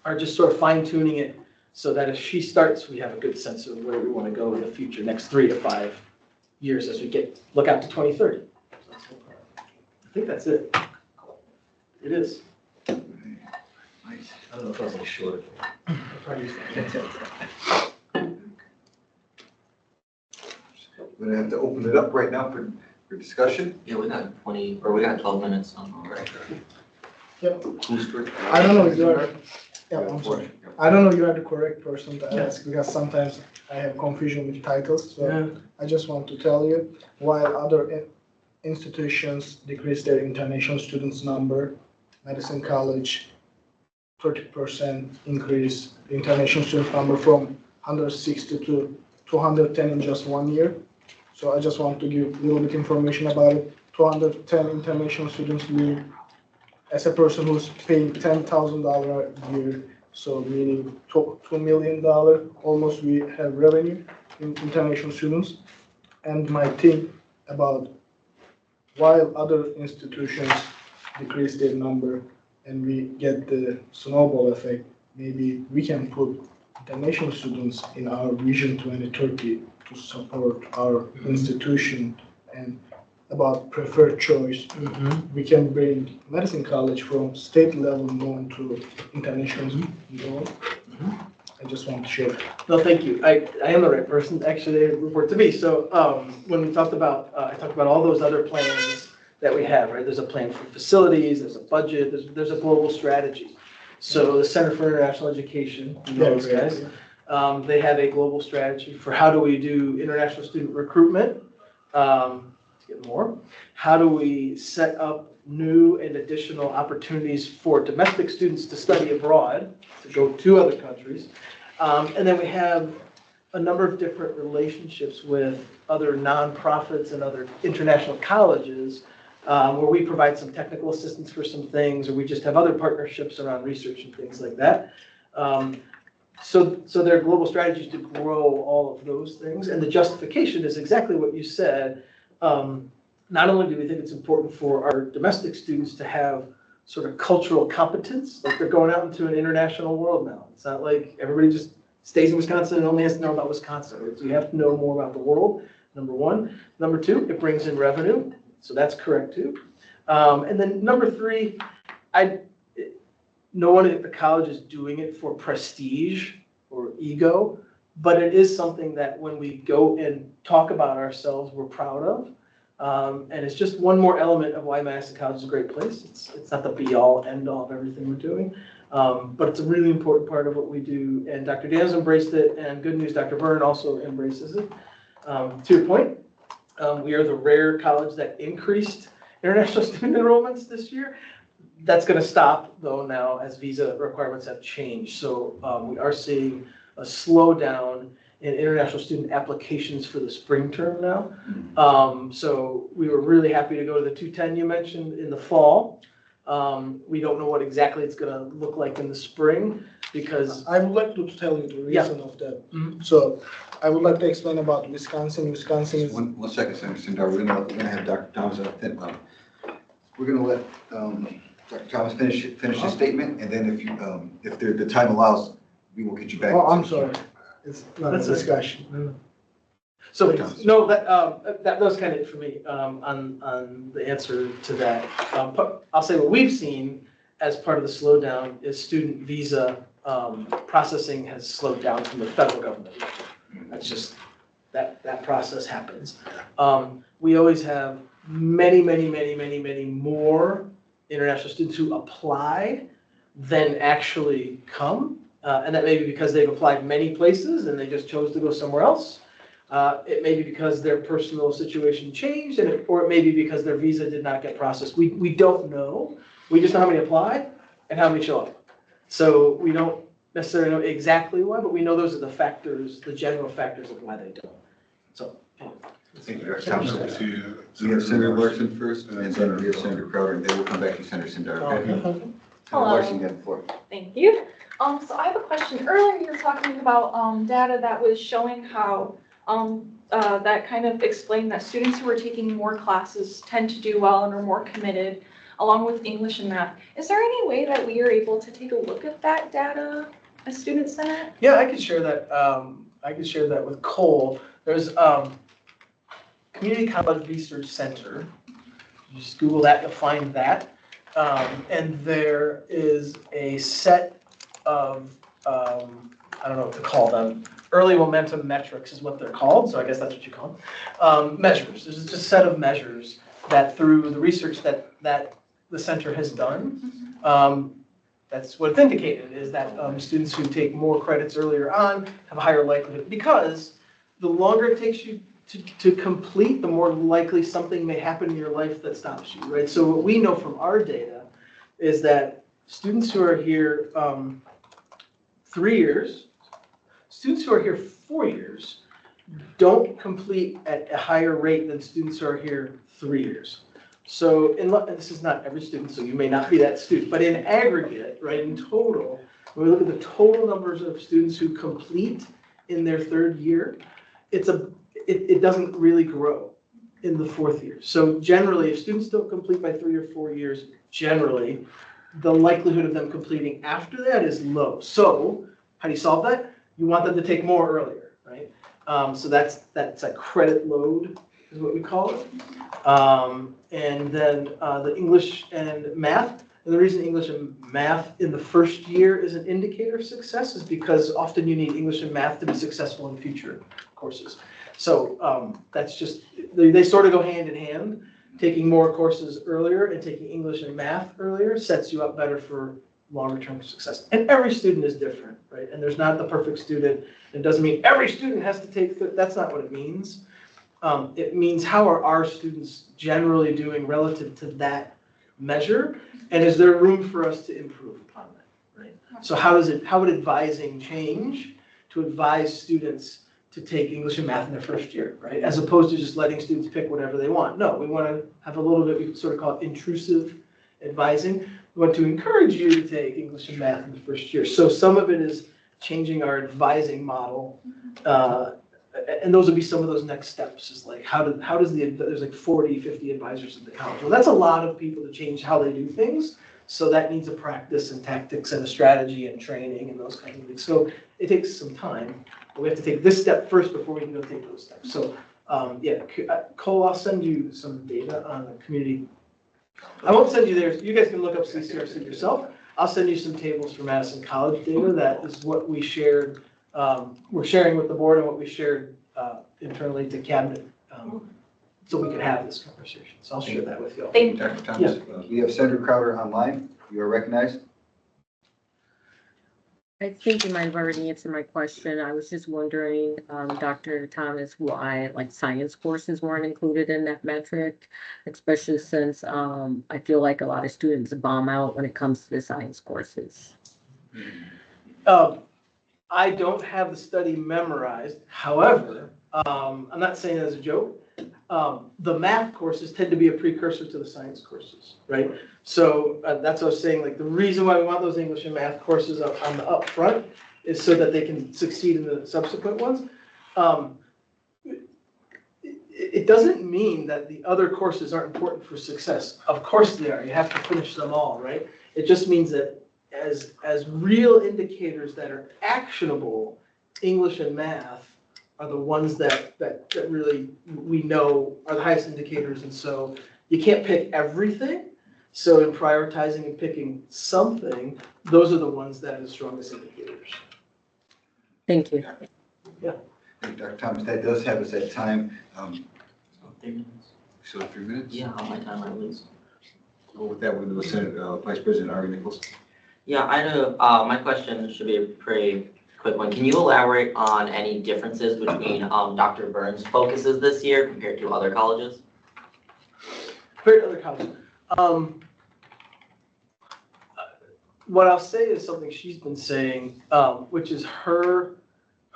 are just sort of fine tuning it so that as she starts, we have a good sense of where we want to go in the future, next 3 to 5 years as we look out to 2030. I think that's it. It is. Nice. I don't know if I was like short. We're gonna have to open it up right now for discussion. Yeah, we got 12 minutes on. Who's first? I don't know if you are, yeah, I'm sorry. I don't know if you are the correct person to ask because sometimes I have confusion with titles. So I just want to tell you, while other institutions decrease their international students number, Madison College, 30% increase the international student number from 160 to 210 in just 1 year. So I just want to give a little bit information about it. 210 international students mean, as a person who's paying $10,000 a year, so meaning $2 million, almost we have revenue in international students. And my thing about while other institutions decrease their number and we get the snowball effect, maybe we can put international students in our Vision 2030 to support our institution. And about preferred choice, we can bring Madison College from state level known to international known. I just want to share. No, thank you. I am the right person actually to report to me. So when we talked about, I talked about all those other plans that we have, right? There's a plan for facilities, there's a budget, there's a global strategy. So the Center for International Education, you know those guys, they have a global strategy for how do we do international student recruitment, to get more. How do we set up new and additional opportunities for domestic students to study abroad, to go to other countries. And then we have a number of different relationships with other nonprofits and other international colleges where we provide some technical assistance for some things, or we just have other partnerships around research and things like that. So there are global strategies to grow all of those things. And the justification is exactly what you said. Not only do we think it's important for our domestic students to have sort of cultural competence, like they're going out into an international world now. It's not like everybody just stays in Wisconsin and only has to know about Wisconsin. So you have to know more about the world, number one. Number two, it brings in revenue. So that's correct too. And then number three, no one at the college is doing it for prestige or ego, but it is something that when we go and talk about ourselves, we're proud of. And it's just one more element of why Madison College is a great place. It's not the be-all, end-all of everything we're doing, but it's a really important part of what we do. And Dr. Daniels embraced it, and good news, Dr. Byrne also embraces it. To your point, we are the rare college that increased international student enrollments this year. That's going to stop, though, now as visa requirements have changed. So we are seeing a slowdown in international student applications for the spring term now. So we were really happy to go to the 210 you mentioned in the fall. We don't know what exactly it's going to look like in the spring because I would like to tell you the reason of that. So I would like to explain about Wisconsin. Wisconsin is... One second, Senator Sindar. We're gonna have Dr. Thomas we're gonna let Dr. Thomas finish his statement, and then if the time allows, we will get you back. Oh, I'm sorry. It's not a discussion. So no, that was kind of it for me on the answer to that. I'll say what we've seen as part of the slowdown is student visa processing has slowed down from the federal government. That's just that process happens. We always have many more international students who apply than actually come. And that may be because they've applied many places and they just chose to go somewhere else. It may be because their personal situation changed, or it may be because their visa did not get processed. We don't know. We just know how many apply and how many show up. So we don't necessarily know exactly why, but we know those are the factors, the general factors of why they don't. So Thank you, Dr. Thompson. We have Senator Larson first, and then we have Senator Crowder, and then we'll come back to Senator Sindar. Okay? Senator Larson, you have the floor. Thank you. So I have a question. Earlier you were talking about data that was showing how that kind of explained that students who are taking more classes tend to do well and are more committed, along with English and math. Is there any way that we are able to take a look at that data as Student Senate? Yeah, I could share that. I could share that with Cole. There's Community College Research Center. You just Google that to find that. And there is a set of, I don't know what to call them. Early momentum metrics is what they're called. So I guess that's what you call them. Measures. There's just a set of measures that through the research that the center has done, that's what it's indicated, is that students who take more credits earlier on have a higher likelihood, because the longer it takes you to complete, the more likely something may happen in your life that stops you, right? So what we know from our data is that students who are here 3 years, students who are here 4 years don't complete at a higher rate than students who are here 3 years. So, and this is not every student, so you may not be that student, but in aggregate, right, in total, when we look at the total numbers of students who complete in their 3rd year, it doesn't really grow in the 4th year. So generally, if students don't complete by 3 or 4 years, generally, the likelihood of them completing after that is low. So how do you solve that? You want them to take more earlier, right? So that's a credit load, is what we call it. And then the English and math. And the reason English and math in the 1st year is an indicator of success is because often you need English and math to be successful in future courses. So that's just, they sort of go hand in hand. Taking more courses earlier and taking English and math earlier sets you up better for longer term success. And every student is different, right? And there's not the perfect student. It doesn't mean every student has to take, that's not what it means. It means how are our students generally doing relative to that measure, and is there room for us to improve upon that, right? So how would advising change to advise students to take English and math in their 1st year, right? As opposed to just letting students pick whatever they want. No, we want to have a little bit, we sort of call it intrusive advising. We want to encourage you to take English and math in the 1st year. So some of it is changing our advising model, and those would be some of those next steps, is like, how does there's like 40, 50 advisors at the college. Well, that's a lot of people to change how they do things. So that needs a practice and tactics and a strategy and training and those kinds of things. So it takes some time, but we have to take this step first before we can go take those steps. So yeah, Cole, I'll send you some data on the community. I won't send you theirs. You guys can look up CCRC yourself. I'll send you some tables for Madison College data. That is what we shared. We're sharing with the board and what we shared internally to cabinet, so we could have this conversation. So I'll share that with you all. Thank you. Dr. Thomas, we have Senator Crowder online. You are recognized. I think you might have already answered my question. I was just wondering, Dr. Thomas, why like science courses weren't included in that metric, especially since I feel like a lot of students bomb out when it comes to the science courses. I don't have the study memorized. However, I'm not saying that as a joke. The math courses tend to be a precursor to the science courses, right? So that's what I was saying. Like the reason why we want those English and math courses up on the upfront is so that they can succeed in the subsequent ones. It doesn't mean that the other courses aren't important for success. Of course they are. You have to finish them all, right? It just means that as real indicators that are actionable, English and math are the ones that really we know are the highest indicators. And so you can't pick everything. So in prioritizing and picking something, those are the ones that are the strongest indicators. Thank you. Yeah. Thank you, Dr. Thomas. That does have us at time. 3 minutes. So 3 minutes? Yeah, on my time at least. Well, with that, we'll go to Senate Vice President Ari Nichols. Yeah, I know, my question should be a pretty quick one. Can you elaborate on any differences between Dr. Burns' focuses this year compared to other colleges? Compared to other colleges. What I'll say is something she's been saying, which is her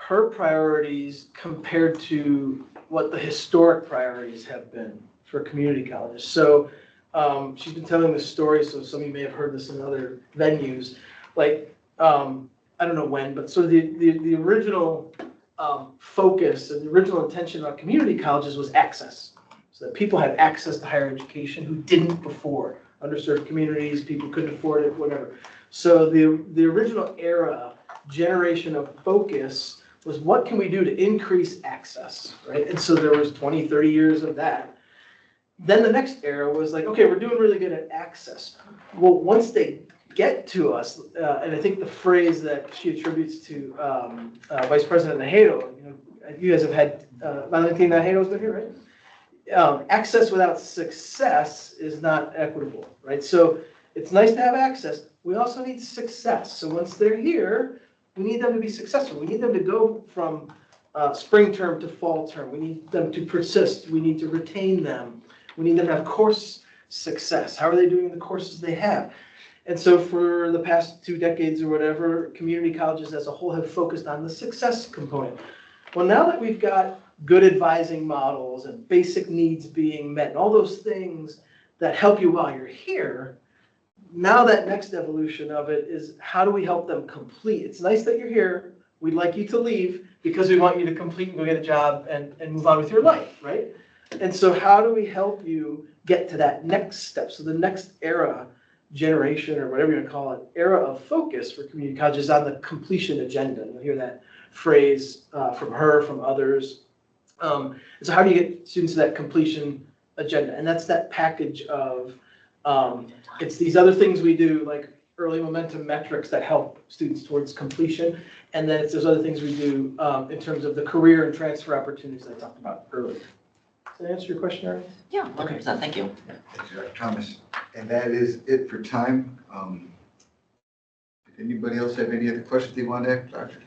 her priorities compared to what the historic priorities have been for community colleges. So she's been telling this story, so some of you may have heard this in other venues. Like, I don't know when, but so the original focus and the original intention about community colleges was access. So that people had access to higher education who didn't before. Underserved communities, people couldn't afford it, whatever. So the original era, generation of focus was what can we do to increase access, right? And so there was 20, 30 years of that. Then the next era was like, okay, we're doing really good at access. Well, once they get to us, and I think the phrase that she attributes to Vice President Najedo, you guys have had, Valentina Najedo's been here, right? Access without success is not equitable, right? So it's nice to have access. We also need success. So once they're here, we need them to be successful. We need them to go from spring term to fall term. We need them to persist. We need to retain them. We need them to have course success. How are they doing in the courses they have? And so for the past 2 decades or whatever, community colleges as a whole have focused on the success component. Well, now that we've got good advising models and basic needs being met and all those things that help you while you're here, now that next evolution of it is how do we help them complete? It's nice that you're here. We'd like you to leave because we want you to complete and go get a job and move on with your life, right? And so how do we help you get to that next step? So the next era, generation, or whatever you want to call it, era of focus for community colleges is on the completion agenda. You'll hear that phrase from her, from others. And so how do you get students to that completion agenda? And that's that package of, it's these other things we do, like early momentum metrics that help students towards completion. And then it's those other things we do in terms of the career and transfer opportunities I talked about earlier. Does that answer your question, Ari? Yeah, 100%, thank you. Thank you, Dr. Thomas. And that is it for time. Did anybody else have any other questions they want to ask? Dr.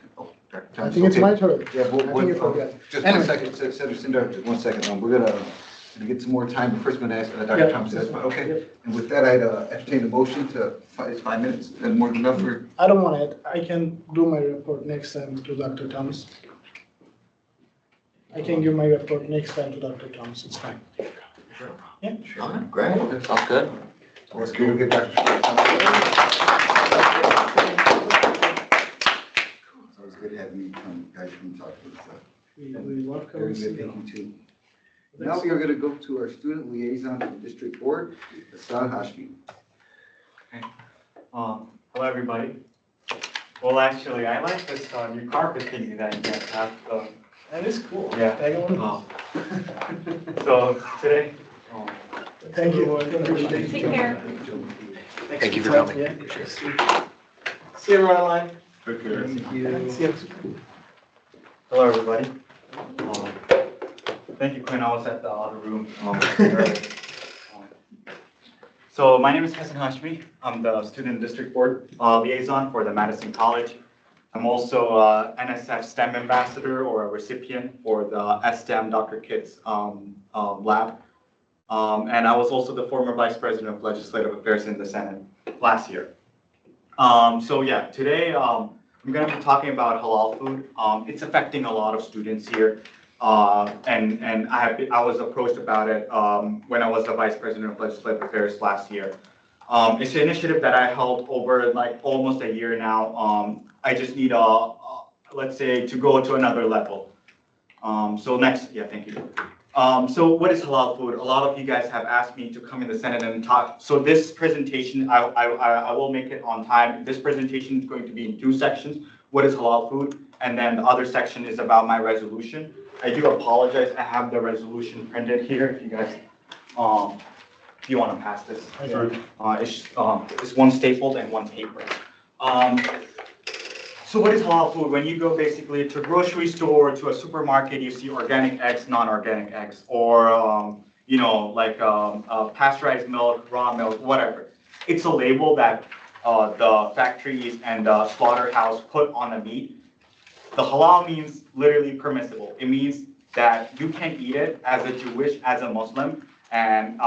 Thomas? I think it's my turn. Yeah, I think you forgot. just Anyway. 1 second, Senator Sindar, just 1 second. We're gonna get some more time, but first I'm gonna ask Dr. Thomas. That's fine, okay. And with that, I'd entertain a motion to, it's 5 minutes, and more than enough for. I don't want it. I can do my report next time to Dr. Thomas. I can give my report next time to Dr. Thomas. It's fine. Yeah. All right, great, sounds good. Let's go get Dr. Thomas. It's always good having you come, guys, come talk to us. We love Very coming. good, thank you too. Now we are going to go to our student liaison for the district board, Hassan Hashmi. Hello, everybody. Well, actually, I like this new carpet thingy that you guys have. That is cool. Yeah. So today. Thank you. Take care. Thank you for coming. Yeah. See everyone online. Take care. Thank you. See you. Hello, everybody. Thank you, Quinn. I was at the other room. Earlier. So my name is Hassan Hashmi. I'm the student district board liaison for the Madison College. I'm also NSF STEM ambassador or a recipient for the STEM Dr. Kids lab. And I was also the former vice president of legislative affairs in the Senate last year. So yeah, today I'm going to be talking about halal food. It's affecting a lot of students here. And I was approached about it when I was the vice president of legislative affairs last year. It's an initiative that I held over like almost a year now. I just need let's say to go to another level. So next, yeah, thank you. So what is halal food? A lot of you guys have asked me to come in the Senate and talk. So this presentation, I will make it on time. This presentation is going to be in 2 sections. What is halal food? And then the other section is about my resolution. I do apologize. I have the resolution printed here. If you guys, if you want to pass this, it's one stapled and one paper. So what is halal food? When you go basically to a grocery store, to a supermarket, you see organic eggs, non-organic eggs, or you know, like pasteurized milk, raw milk, whatever. It's a label that the factories and the slaughterhouse put on the meat. The halal means literally permissible. It means that you can eat it as a Jewish, as a Muslim, and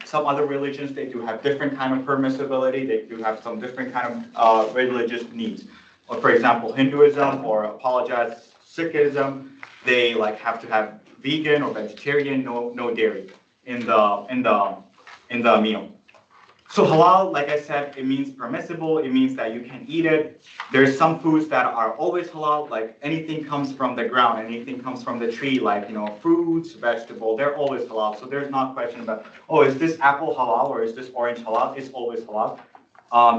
some other religions, they do have different kind of permissibility. They do have some different kind of religious needs. or for example, Hinduism or apologize Sikhism, they like have to have vegan or vegetarian, no dairy in the meal. So halal, like I said, it means permissible. It means that you can eat it. There's some foods that are always halal, like anything comes from the ground, anything comes from the tree, like, fruits, vegetables, they're always halal. So there's not question about, oh, is this apple halal or is this orange halal? It's always halal.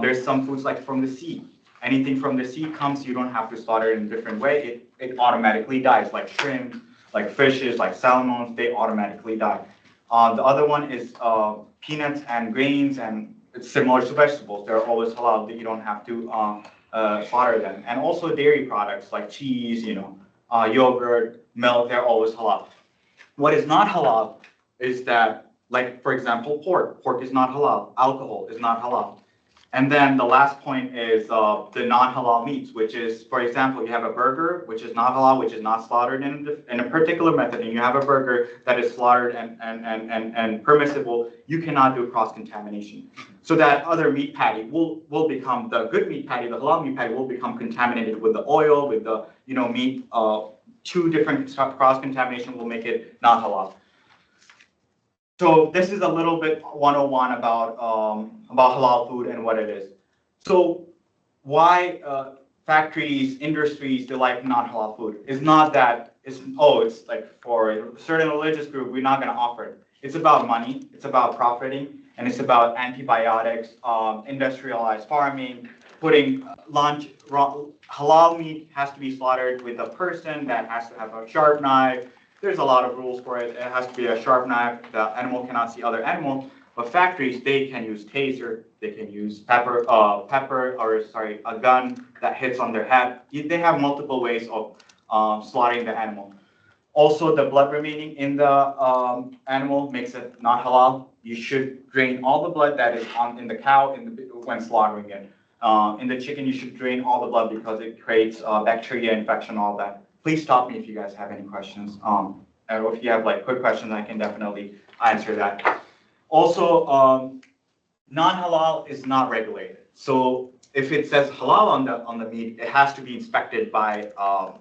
There's some foods like from the sea. Anything from the sea comes, you don't have to slaughter it in a different way. It automatically dies, like shrimp, like fishes, like salmon, they automatically die. The other one is peanuts and grains, and it's similar to vegetables. They're always halal, that you don't have to slaughter them. And also dairy products like cheese, yogurt, milk, they're always halal. What is not halal is that, like, for example, pork. Pork is not halal. Alcohol is not halal. And then the last point is the non-halal meats, which is, for example, you have a burger, which is not halal, which is not slaughtered in a particular method, and you have a burger that is slaughtered and permissible, you cannot do cross-contamination. So that other meat patty will become, the good meat patty, the halal meat patty will become contaminated with the oil, with the, meat. Two different cross-contamination will make it not halal. So this is a little bit 101 about halal food and what it is. So why factories, industries, they like non-halal food? It's not that it's like for a certain religious group, we're not going to offer it. It's about money, it's about profiting, and it's about antibiotics, industrialized farming, putting halal meat has to be slaughtered with a person that has to have a sharp knife. There's a lot of rules for it. It has to be a sharp knife. The animal cannot see other animals. But factories, they can use taser. They can use a gun that hits on their head. They have multiple ways of slaughtering the animal. Also, the blood remaining in the animal makes it not halal. You should drain all the blood that is in the cow when slaughtering it. In the chicken, you should drain all the blood because it creates bacteria infection, all that. Please stop me if you guys have any questions. Or if you have like quick questions, I can definitely answer that. Also, non-halal is not regulated. So if it says halal on the meat, it has to be inspected by a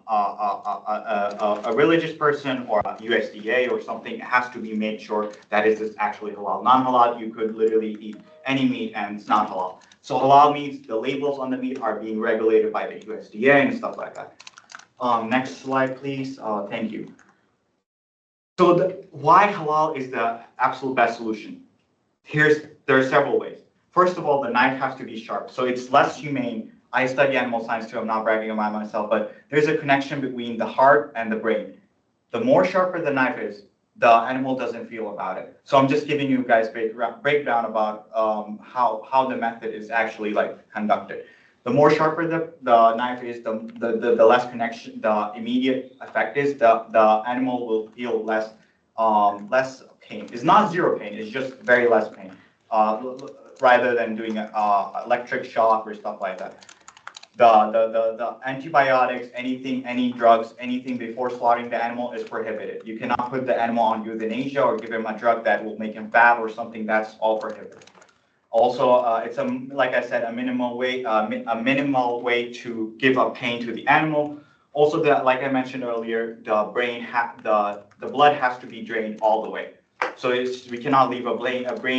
religious person or a USDA or something. It has to be made sure that it is actually halal. Non-halal, you could literally eat any meat and it's not halal. So halal means the labels on the meat are being regulated by the USDA and stuff like that. Next slide, please. Thank you. So why halal is the absolute best solution? There are several ways. First of all, the knife has to be sharp. So it's less humane. I study animal science too. I'm not bragging about myself, but there's a connection between the heart and the brain. The more sharper the knife is, the animal doesn't feel about it. So I'm just giving you guys breakdown about how the method is actually like conducted. The more sharper the knife is, the less connection, the immediate effect is, the animal will feel less pain. It's not zero pain, it's just very less pain, rather than doing electric shock or stuff like that. The antibiotics, any drugs, anything before slaughtering the animal is prohibited. You cannot put the animal on euthanasia or give him a drug that will make him fat or something. That's all prohibited. Also, it's like I said, a minimal way to give up pain to the animal. Also, like I mentioned earlier, the blood has to be drained all the way. So we cannot leave English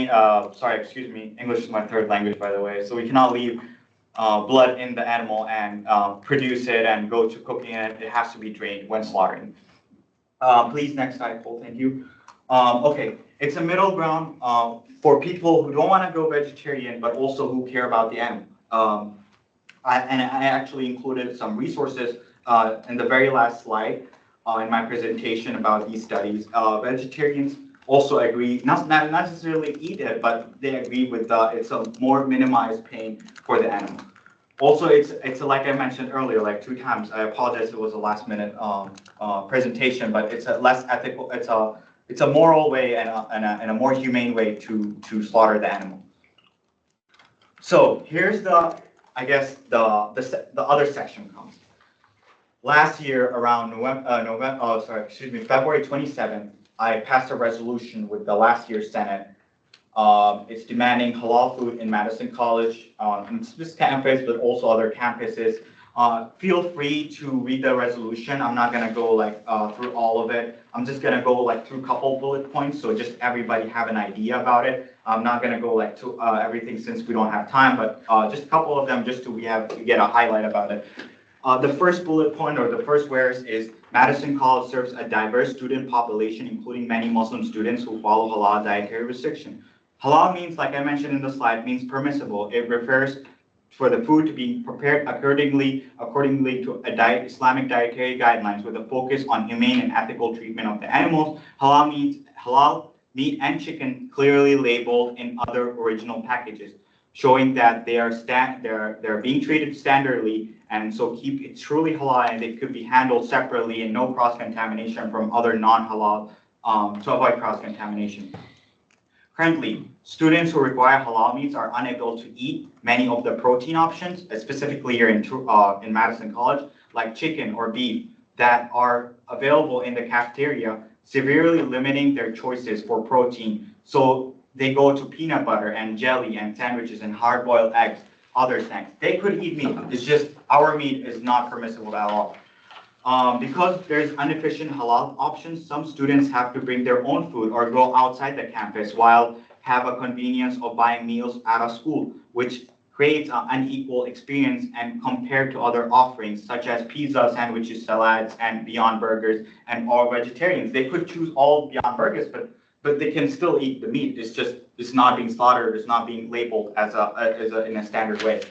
is my third language, by the way. So we cannot leave blood in the animal and produce it and go to cooking it. It has to be drained when slaughtering. Please, next slide, Cole. Thank you. Okay, it's a middle ground for people who don't want to go vegetarian, but also who care about the animal. I actually included some resources in the very last slide in my presentation about these studies. Vegetarians also agree, not necessarily eat it, but they agree with it's a more minimized pain for the animal. Also, it's like I mentioned earlier, like 2 times. I apologize, it was a last minute presentation, but it's a less ethical. It's a moral way and a more humane way to slaughter the animal. So here's the other section comes. Last year around February 27th, I passed a resolution with the last year's Senate. It's demanding halal food in Madison College, on this campus, but also other campuses, Feel free to read the resolution. I'm not gonna go like through all of it. I'm just gonna go like through a couple bullet points, so just everybody have an idea about it. I'm not gonna go like to everything since we don't have time, but just a couple of them just to get a highlight about it. The first bullet point or the first whereas is Madison College serves a diverse student population, including many Muslim students who follow halal dietary restriction. Halal means, like I mentioned in the slide, means permissible. It refers for the food to be prepared accordingly to Islamic dietary guidelines with a focus on humane and ethical treatment of the animals. Halal meat and chicken clearly labeled in other original packages, showing that they're being treated standardly, and so keep it truly halal, and it could be handled separately and no cross-contamination from other non-halal to avoid cross-contamination. Currently, students who require halal meats are unable to eat many of the protein options, specifically here in Madison College, like chicken or beef, that are available in the cafeteria, severely limiting their choices for protein. So they go to peanut butter and jelly and sandwiches and hard-boiled eggs, other snacks. They could eat meat. It's just our meat is not permissible at all. Because there's inefficient halal options, some students have to bring their own food or go outside the campus while have a convenience of buying meals out of school, which creates an unequal experience and compared to other offerings such as pizza, sandwiches, salads, and Beyond Burgers, and all vegetarians. They could choose all Beyond Burgers, but they can still eat the meat. It's not being slaughtered. It's not being labeled in a standard way.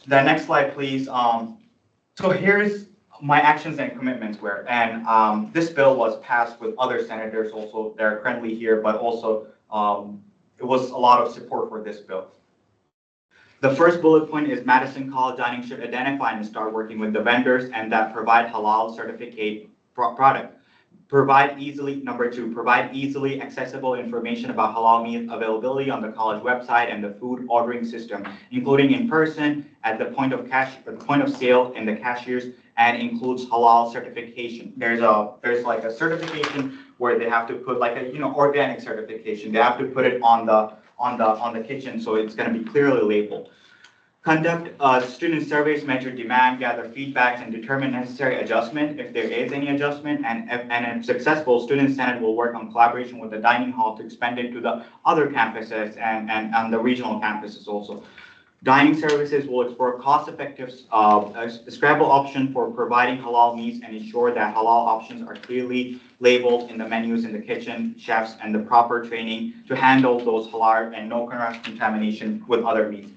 The next slide, please. So here's my actions and commitments were, and this bill was passed with other senators also. They're currently here, but also it was a lot of support for this bill. The first bullet point is Madison College Dining should identify and start working with the vendors and that provide halal certificate product. Number two, provide easily accessible information about halal meat availability on the college website and the food ordering system, including in person, at the point of sale, and the cashiers, and includes halal certification. There's like a certification where they have to put like a organic certification. They have to put it on the kitchen, so it's going to be clearly labeled. Conduct student surveys, measure demand, gather feedbacks, and determine necessary adjustment if there is any adjustment. And if successful, Student Senate will work on collaboration with the dining hall to expand it to the other campuses and the regional campuses also. Dining services will explore cost-effective Scrabble option for providing halal meats and ensure that halal options are clearly labeled in the menus in the kitchen, chefs, and the proper training to handle those halal and no cross-contamination with other meats.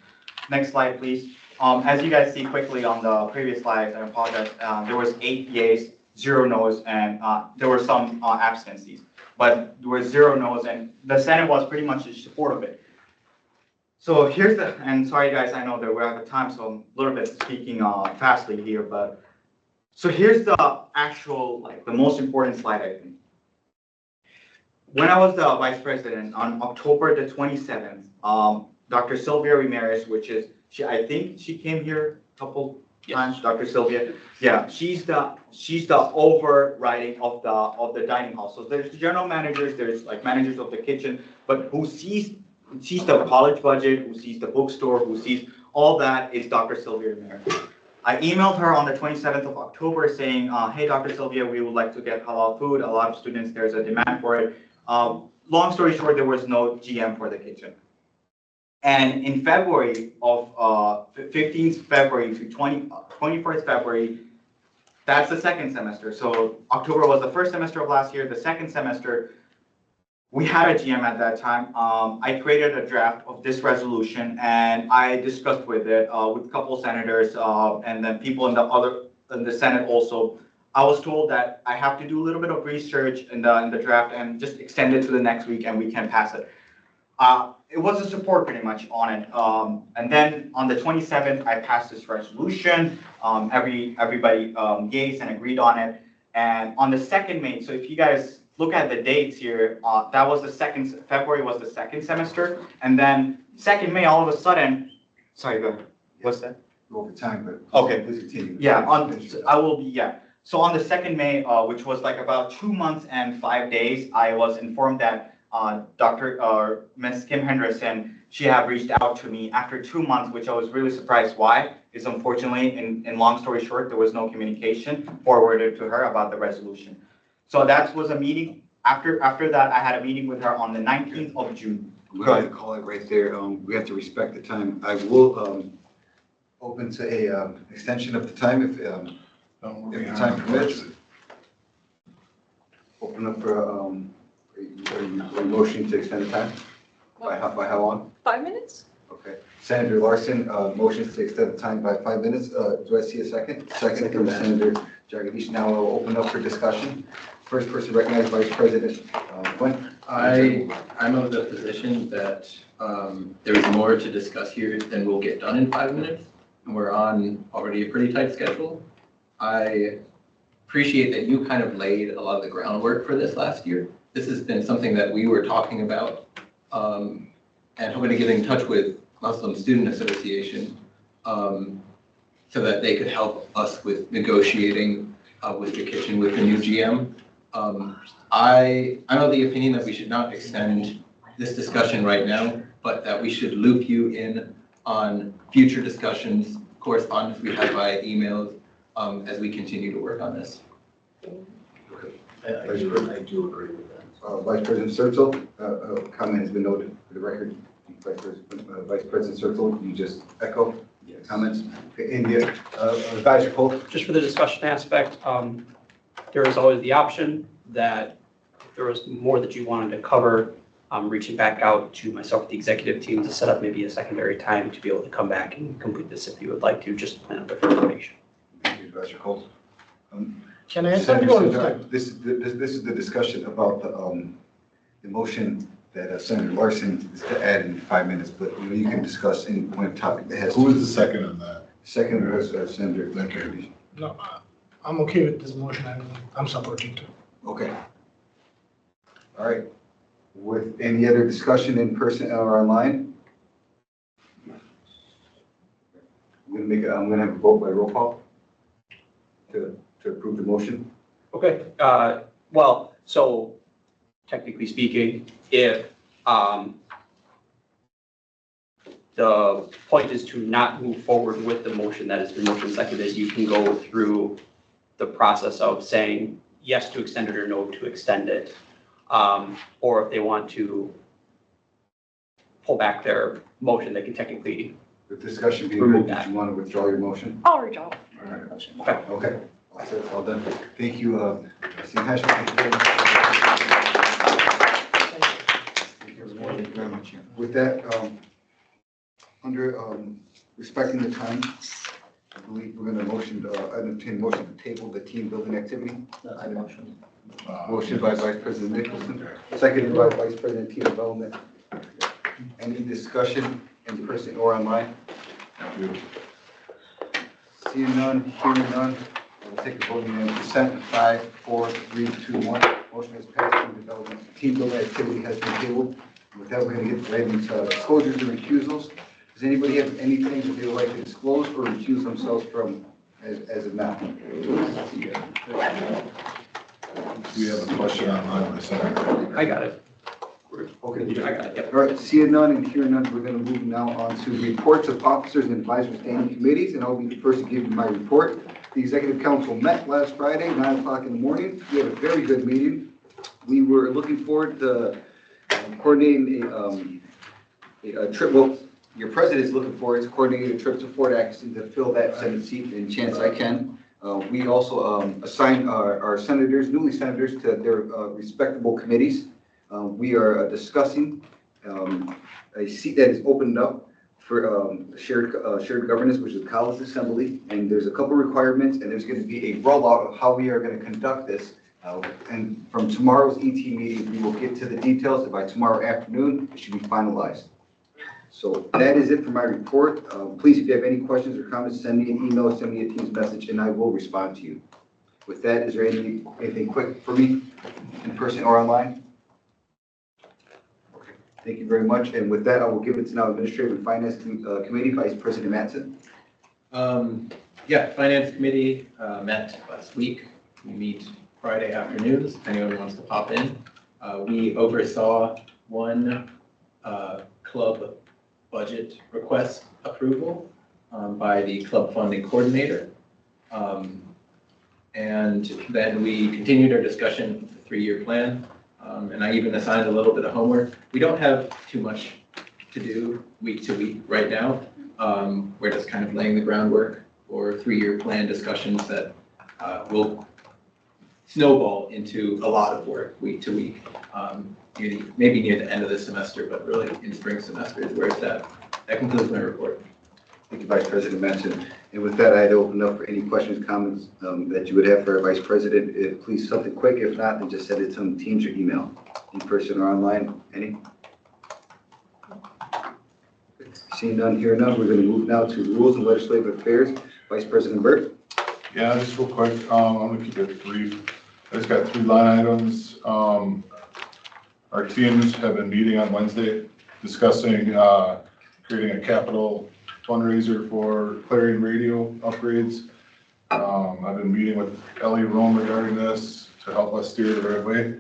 Next slide, please. As you guys see quickly on the previous slides, I apologize, there was 8 yeas, 0 no's, and there were some abstencies. But there were 0 no's, and the Senate was pretty much in support of it. So here's and sorry guys, I know that we're out of time, so I'm a little bit speaking fastly here, but so here's the actual, the most important slide, I think. When I was the vice president on October the 27th, Dr. Sylvia Ramirez, I think she came here a couple times, Dr. Sylvia. Yeah, she's the overriding of the dining hall. So there's general managers, there's managers of the kitchen, but who sees the college budget, who sees the bookstore, who sees all that is Dr. Sylvia Ramirez. I emailed her on the 27th of October saying, hey, Dr. Sylvia, we would like to get halal food. A lot of students, there's a demand for it. Long story short, there was no GM for the kitchen. And in February of 15th February to 21st February, that's the second semester. So October was the first semester of last year. The second semester, we had a GM at that time. I created a draft of this resolution and I discussed with it with a couple senators and then people in the Senate also. I was told that I have to do a little bit of research in the draft and just extend it to the next week and we can pass it. It was a support pretty much on it. And then on the 27th, I passed this resolution. Everybody gazed and agreed on it. And on the 2nd May, so if you guys look at the dates here, that was February was the second semester. And then 2nd May, all of a sudden, sorry, go ahead. What's that? Over time, but okay. Please continue. Yeah, I will be, yeah. So on the 2nd May, which was about 2 months and 5 days, I was informed that Ms. Kim Henderson, she had reached out to me after 2 months, which I was really surprised why. is unfortunately, in long story short, there was no communication forwarded to her about the resolution. So that was a meeting. After that, I had a meeting with her on the 19th of June. We're going to call it right there. We have to respect the time. I will open to a extension of the time if the time permits. Open up for a motion to extend the time. By how long? 5 minutes? Okay. Senator Larson, motions to extend the time by 5 minutes. Do I see a second? Second from Senator Jagadish. Now I'll open up for discussion. First person recognized, Vice President Quinn. I'm of the position that there is more to discuss here than we'll get done in 5 minutes. And we're on already a pretty tight schedule. I appreciate that you kind of laid a lot of the groundwork for this last year. This has been something that we were talking about and hoping to get in touch with Muslim Student Association so that they could help us with negotiating with the kitchen with the new GM. I'm of the opinion that we should not extend this discussion right now, but that we should loop you in on future discussions, correspondence we have via emails as we continue to work on this. I do agree with that. Vice President Sertzel, comment has been noted for the record. Vice President Sertzel, you just echo comments. Okay, India, Advisor Cole. Just for the discussion aspect, there is always the option that if there was more that you wanted to cover, reaching back out to myself, the executive team, to set up maybe a secondary time to be able to come back and complete this if you would like to, just to plan out the information. Thank you, Advisor Cole. Can I add something on This is the discussion about the motion that Senator Larson is to add in 5 minutes, but you can discuss any point topic that has. Who was the second on that? Second was Senator Jagadish. No, I'm okay with this motion. I'm supporting too. Okay. All right. With any other discussion in person or online? I'm gonna have a vote by roll call to approve the motion. Okay, well, so technically speaking, if the point is to not move forward with the motion that has been motion seconded, you can go through the process of saying yes to extend it or no to extend it. Or if they want to pull back their motion, they can technically The discussion being remove good, that. did you want to withdraw your motion? I'll reach out. All right. Okay. Okay. All done. Thank you, Steve Hashman. Thank you very much. With that, under respecting the time, I believe we're going to entertain motion to table the team building activity. I motion. Motion by Vice President Nicholson, seconded by Vice President Team Development. Any discussion in person or online? Seeing none, hearing none, I will take a vote in consent. 5, 4, 3, 2, 1. Motion has passed. Team building activity has been tabled. With that, we're going to get right into disclosures and recusals. Does anybody have anything that they would like to disclose or recuse themselves from as of now? We have a question online, my son. I got it. Okay. I got it, yep. All right, seeing none and hearing none, we're going to move now on to reports of officers and advisors standing committees, and I'll be the first to give you my report. The Executive Council met last Friday, 9 o'clock in the morning. We had a very good meeting. We were looking forward to coordinating a trip. Well, your president is looking forward to coordinating a trip to Fort Atkinson to fill that Senate seat in chance I can. We also assigned our senators, newly senators, to their respectable committees. We are discussing a seat that is opened up for shared governance, which is the College Assembly, and there's a couple requirements, and there's going to be a rollout of how we are going to conduct this. And from tomorrow's ET meeting, we will get to the details, and by tomorrow afternoon, it should be finalized. So that is it for my report. Please, if you have any questions or comments, send me an email, send me a Teams message, and I will respond to you. With that, is there anything quick for me, in person or online? Okay, thank you very much. And with that, I will give it to now Administrative and Finance Committee, Vice President Mattson. Yeah, Finance Committee met last week. We meet Friday afternoons, if anyone wants to pop in. We oversaw one club budget request approval. by the club funding coordinator. And then we continued our discussion of the 3-year plan. And I even assigned a little bit of homework. We don't have too much to do week to week right now. We're just kind of laying the groundwork for 3-year plan discussions that will snowball into a lot of work week to week. Maybe near the end of the semester, but really in spring semester is where it's at. That concludes my report. Thank you, Vice President Menson. And with that, I'd open up for any questions, comments that you would have for our Vice President. Please, something quick. If not, then just send it to Teams or email, in person or online. Any? Seeing none, hearing none, we're going to move now to Rules and Legislative Affairs. Vice President Burt. Yeah, just real quick, I'm gonna keep it brief. I just got 3 line items. Our teams have been meeting on Wednesday discussing creating a capital fundraiser for Clarion radio upgrades. I've been meeting with Ellie Rome regarding this to help us steer the right way.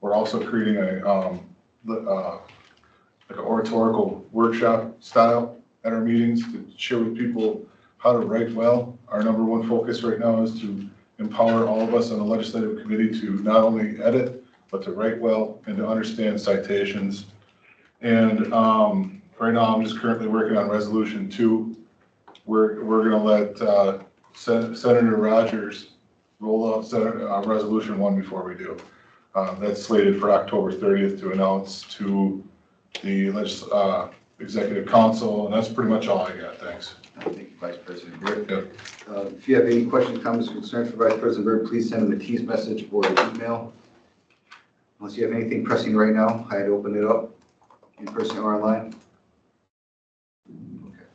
We're also creating a like an oratorical workshop style at our meetings to share with people how to write well. Our number 1 focus right now is to empower all of us on the legislative committee to not only edit, but to write well and to understand citations. And right now I'm just currently working on resolution 2. We're gonna let Senator Rogers roll out resolution 1 before we do. That's slated for October 30th to announce to the Executive Council, and that's pretty much all I got. Thanks. Thank you, Vice President Burt. Yep. If you have any questions, comments, or concerns for Vice President Burt, please send them a Teams message or an email. Unless you have anything pressing right now, I'd open it up in person or online. Okay.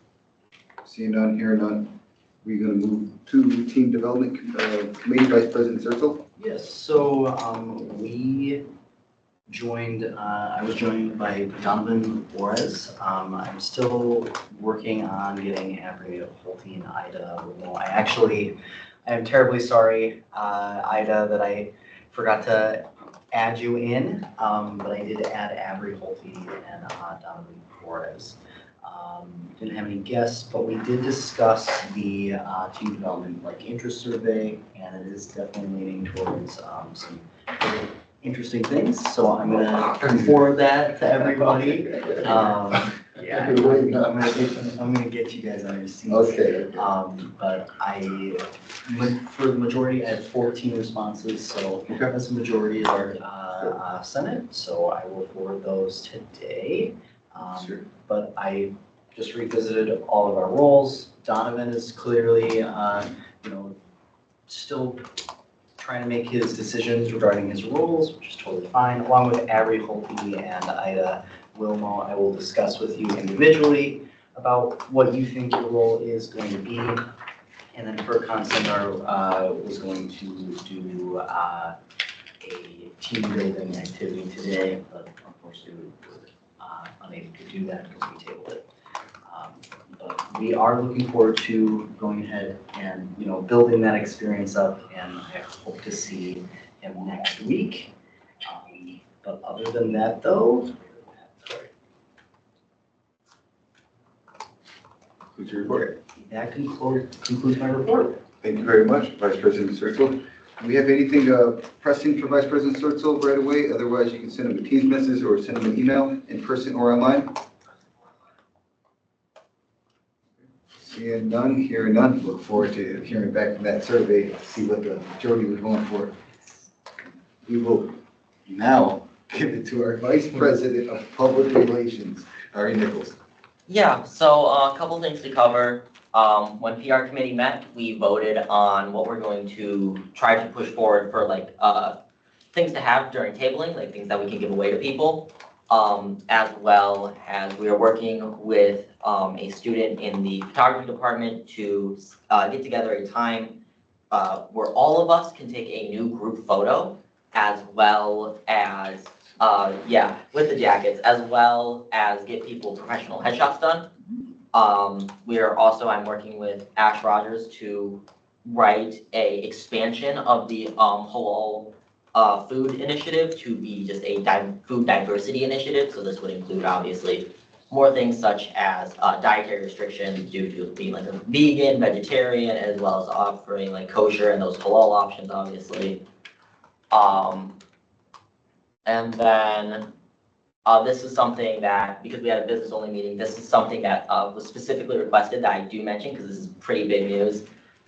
Seeing none, hearing none, we're going to move to Team Development Committee. Vice President Zertel. Yes, so we joined, I was joined by Donovan Juarez. I'm still working on getting Avery Holte and Ida. I am terribly sorry, Ida, that I forgot to add you in, but I did add Avery Holte and Donovan Juarez. Didn't have any guests, but we did discuss the team development interest survey, and it is definitely leaning towards some really interesting things. So I'm gonna forward that to everybody. Yeah, I'm gonna get you guys on your seats. Okay. But for the majority, I had 14 responses, so that's the majority of our Senate. So I will forward those today. Sure. But I just revisited all of our roles. Donovan is clearly, still trying to make his decisions regarding his roles, which is totally fine, along with Avery Holte and Ida Wilmo. I will discuss with you individually about what you think your role is going to be. And then Burt Consender was going to do a team building activity today, but unfortunately we were unable to do that because we tabled it. But we are looking forward to going ahead and, building that experience up, and I hope to see him next week. But other than that, though, Concludes your report. That concludes my report. Thank you very much, Vice President Zertel. Do we have anything pressing for Vice President Zertel right away? Otherwise, you can send him a Teams message or send him an email in person or online. Seeing none, hearing none, look forward to hearing back from that survey to see what the majority was going for. We will now give it to our Vice President of Public Relations, Ari Nichols. Yeah, so a couple things to cover. When PR committee met, we voted on what we're going to try to push forward for things to have during tabling, like things that we can give away to people. As well as we are working with a student in the photography department to get together a time where all of us can take a new group photo, as well as, with the jackets, as well as get people professional headshots done. I'm working with Ash Rogers to write a expansion of the halal food initiative to be just a food diversity initiative. So this would include obviously more things such as dietary restrictions due to being like a vegan, vegetarian, as well as offering like kosher and those halal options, obviously. And then this is something that, because we had a business only meeting, this is something that was specifically requested that I do mention because this is pretty big news.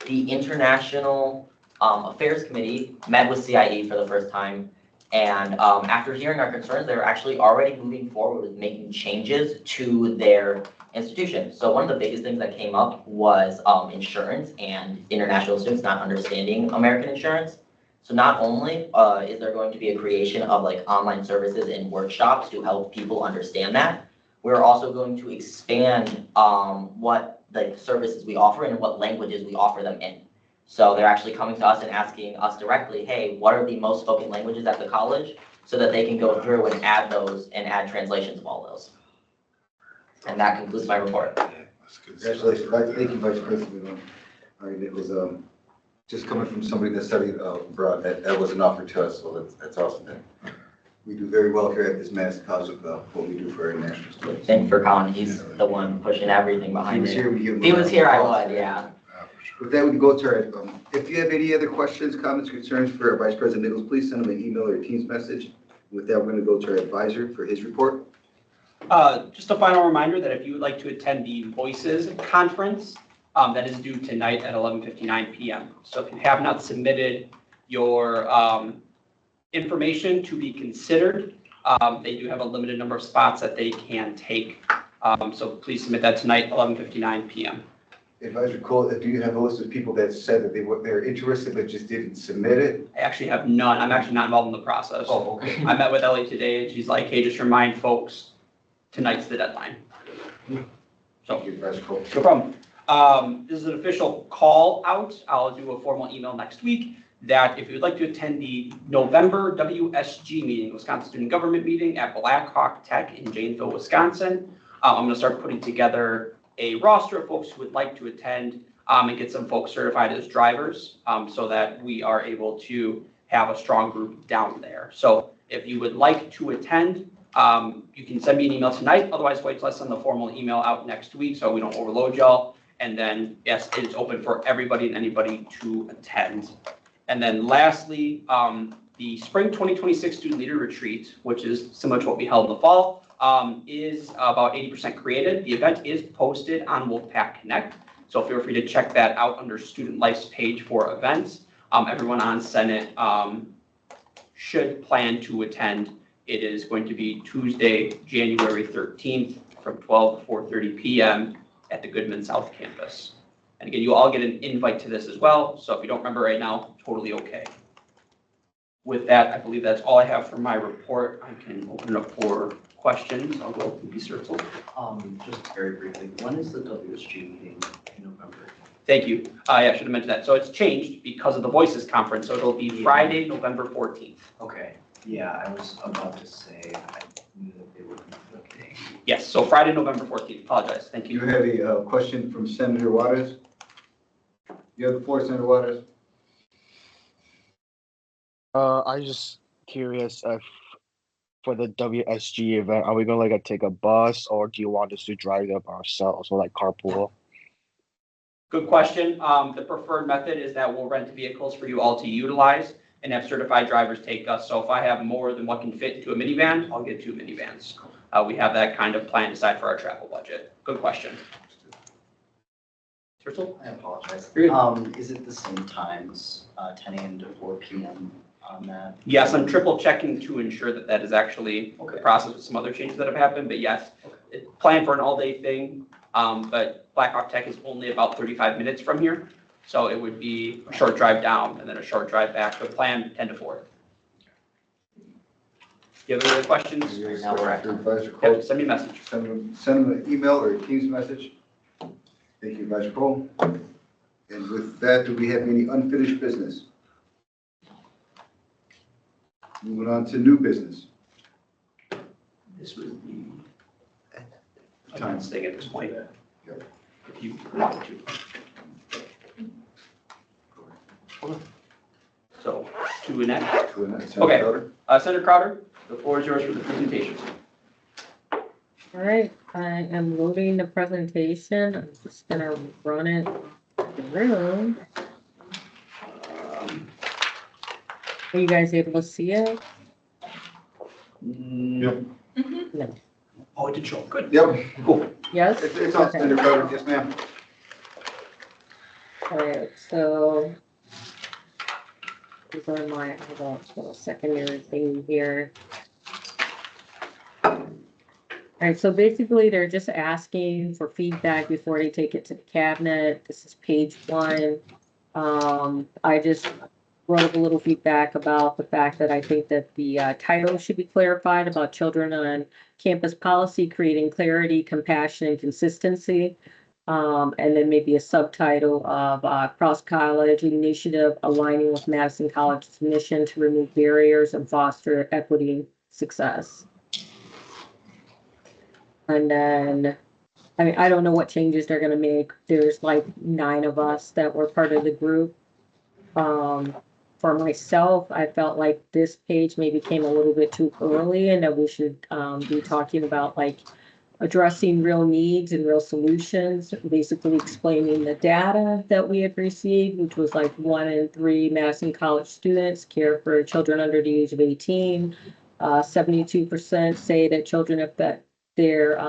The International Affairs Committee met with CIE for the first time. And after hearing our concerns, they're actually already moving forward with making changes to their institution. So one of the biggest things that came up was insurance and international students not understanding American insurance. So not only is there going to be a creation of like online services and workshops to help people understand that, we're also going to expand what the services we offer and what languages we offer them in. So they're actually coming to us and asking us directly, hey, what are the most spoken languages at the college? So that they can go through and add those and add translations of all those. And that concludes my report. Congratulations. Thank you, Vice President. All right, it was just coming from somebody that studied abroad. That was an offer to us, so that's awesome. We do very well here at this Madison College with what we do for our national students. Thank you for Colin. He's the one pushing everything behind it. He was here, I would, yeah. With that, we can go to our, if you have any other questions, comments, concerns for our Vice President Nichols, please send him an email or a Teams message. With that, we're going to go to our advisor for his report. Just a final reminder that if you would like to attend the Voices Conference, that is due tonight at 11:59 p.m. So if you have not submitted your information to be considered, they do have a limited number of spots that they can take. So please submit that tonight, 11:59 p.m. Advisor Cole, do you have a list of people that said that they're interested but just didn't submit it? I actually have none. I'm actually not involved in the process. Oh, okay. I met with Ellie today and she's like, hey, just remind folks, tonight's the deadline. So, Thank you, Advisor Cole. no problem. This is an official call out. I'll do a formal email next week that if you'd like to attend the November WSG meeting, Wisconsin Student Government meeting at Blackhawk Tech in Janesville, Wisconsin, I'm going to start putting together a roster of folks who would like to attend and get some folks certified as drivers so that we are able to have a strong group down there. So if you would like to attend, you can send me an email tonight. Otherwise, wait till I send the formal email out next week so we don't overload y'all. And then, yes, it is open for everybody and anybody to attend. And then lastly, the Spring 2026 Student Leader Retreat, which is similar to what we held in the fall, is about 80% created. The event is posted on Wolfpack Connect. So feel free to check that out under Student Life's page for events. Everyone on Senate should plan to attend. It is going to be Tuesday, January 13th from 12 to 4:30 p.m. at the Goodman South Campus. And again, you all get an invite to this as well. So if you don't remember right now, totally okay. With that, I believe that's all I have for my report. I can open it up for questions. I'll go to Mr. Circle. Just very briefly, when is the WSG meeting in November? Thank you. Yeah, I should have mentioned that. So it's changed because of the Voices Conference. So it'll be Friday, November 14th. Okay. Yeah, I was about to say, I knew that they were conflicting. Yes, so Friday, November 14th. Apologize. Thank you. You have a question from Senator Waters? You have the floor, Senator Waters. I was just curious if for the WSG event, are we gonna like take a bus or do you want us to drive up ourselves or like carpool? Good question. The preferred method is that we'll rent vehicles for you all to utilize and have certified drivers take us. So if I have more than what can fit into a minivan, I'll get 2 minivans. We have that kind of plan aside for our travel budget. Good question. Turtle? I apologize. You're good. Is it the same times, 10 a.m. to 4 p.m. on that? Yes, I'm triple checking to ensure that that is actually the process with some other changes that have happened, but yes, it's planned for an all-day thing. But Blackhawk Tech is only about 35 minutes from here. So it would be a short drive down and then a short drive back, but plan 10 to 4. Do you have any other questions? Now we're at Yep, send me a message. Send them an email or a Teams message. Thank you, Vice Cole. And with that, do we have any unfinished business? Moving on to new business. This was the time thing at this point. If you want to. So, to enact. Senator Okay, Crowder. Senator Crowder, the floor is yours for the presentation. All right, I am loading the presentation. I'm just gonna run it through. Are you guys able to see it? Yep. No. Oh, it did show. Good. Yep, cool. Yes? It's on Okay. standard coverage, yes, ma'am. All right, so these are my, hold on, little secondary thing here. All right, so basically they're just asking for feedback before they take it to the cabinet. This is page 1. I just wrote up a little feedback about the fact that I think that the title should be clarified about children on campus policy, creating clarity, compassion, and consistency. And then maybe a subtitle of cross-college initiative aligning with Madison College's mission to remove barriers and foster equity and success. And then, I mean, I don't know what changes they're gonna make. There's like 9 of us that were part of the group. For myself, I felt like this page maybe came a little bit too early and that we should be talking about like addressing real needs and real solutions, basically explaining the data that we had received, which was like 1 in 3 Madison College students care for children under the age of 18. 72% say that children affect their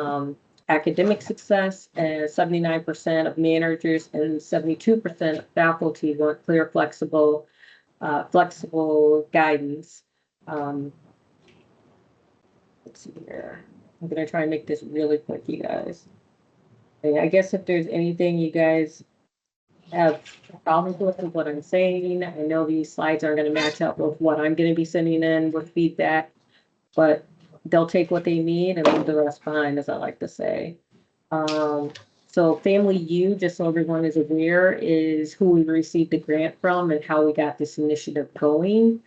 academic success, and 79% of managers and 72% of faculty want clear, flexible guidance. Let's see here. I'm gonna try and make this really quick, you guys. And I guess if there's anything you guys have problems with what I'm saying, I know these slides aren't gonna match up with what I'm gonna be sending in with feedback, but they'll take what they need and leave the rest behind, as I like to say. So Family U, just so everyone is aware, is who we received the grant from and how we got this initiative going.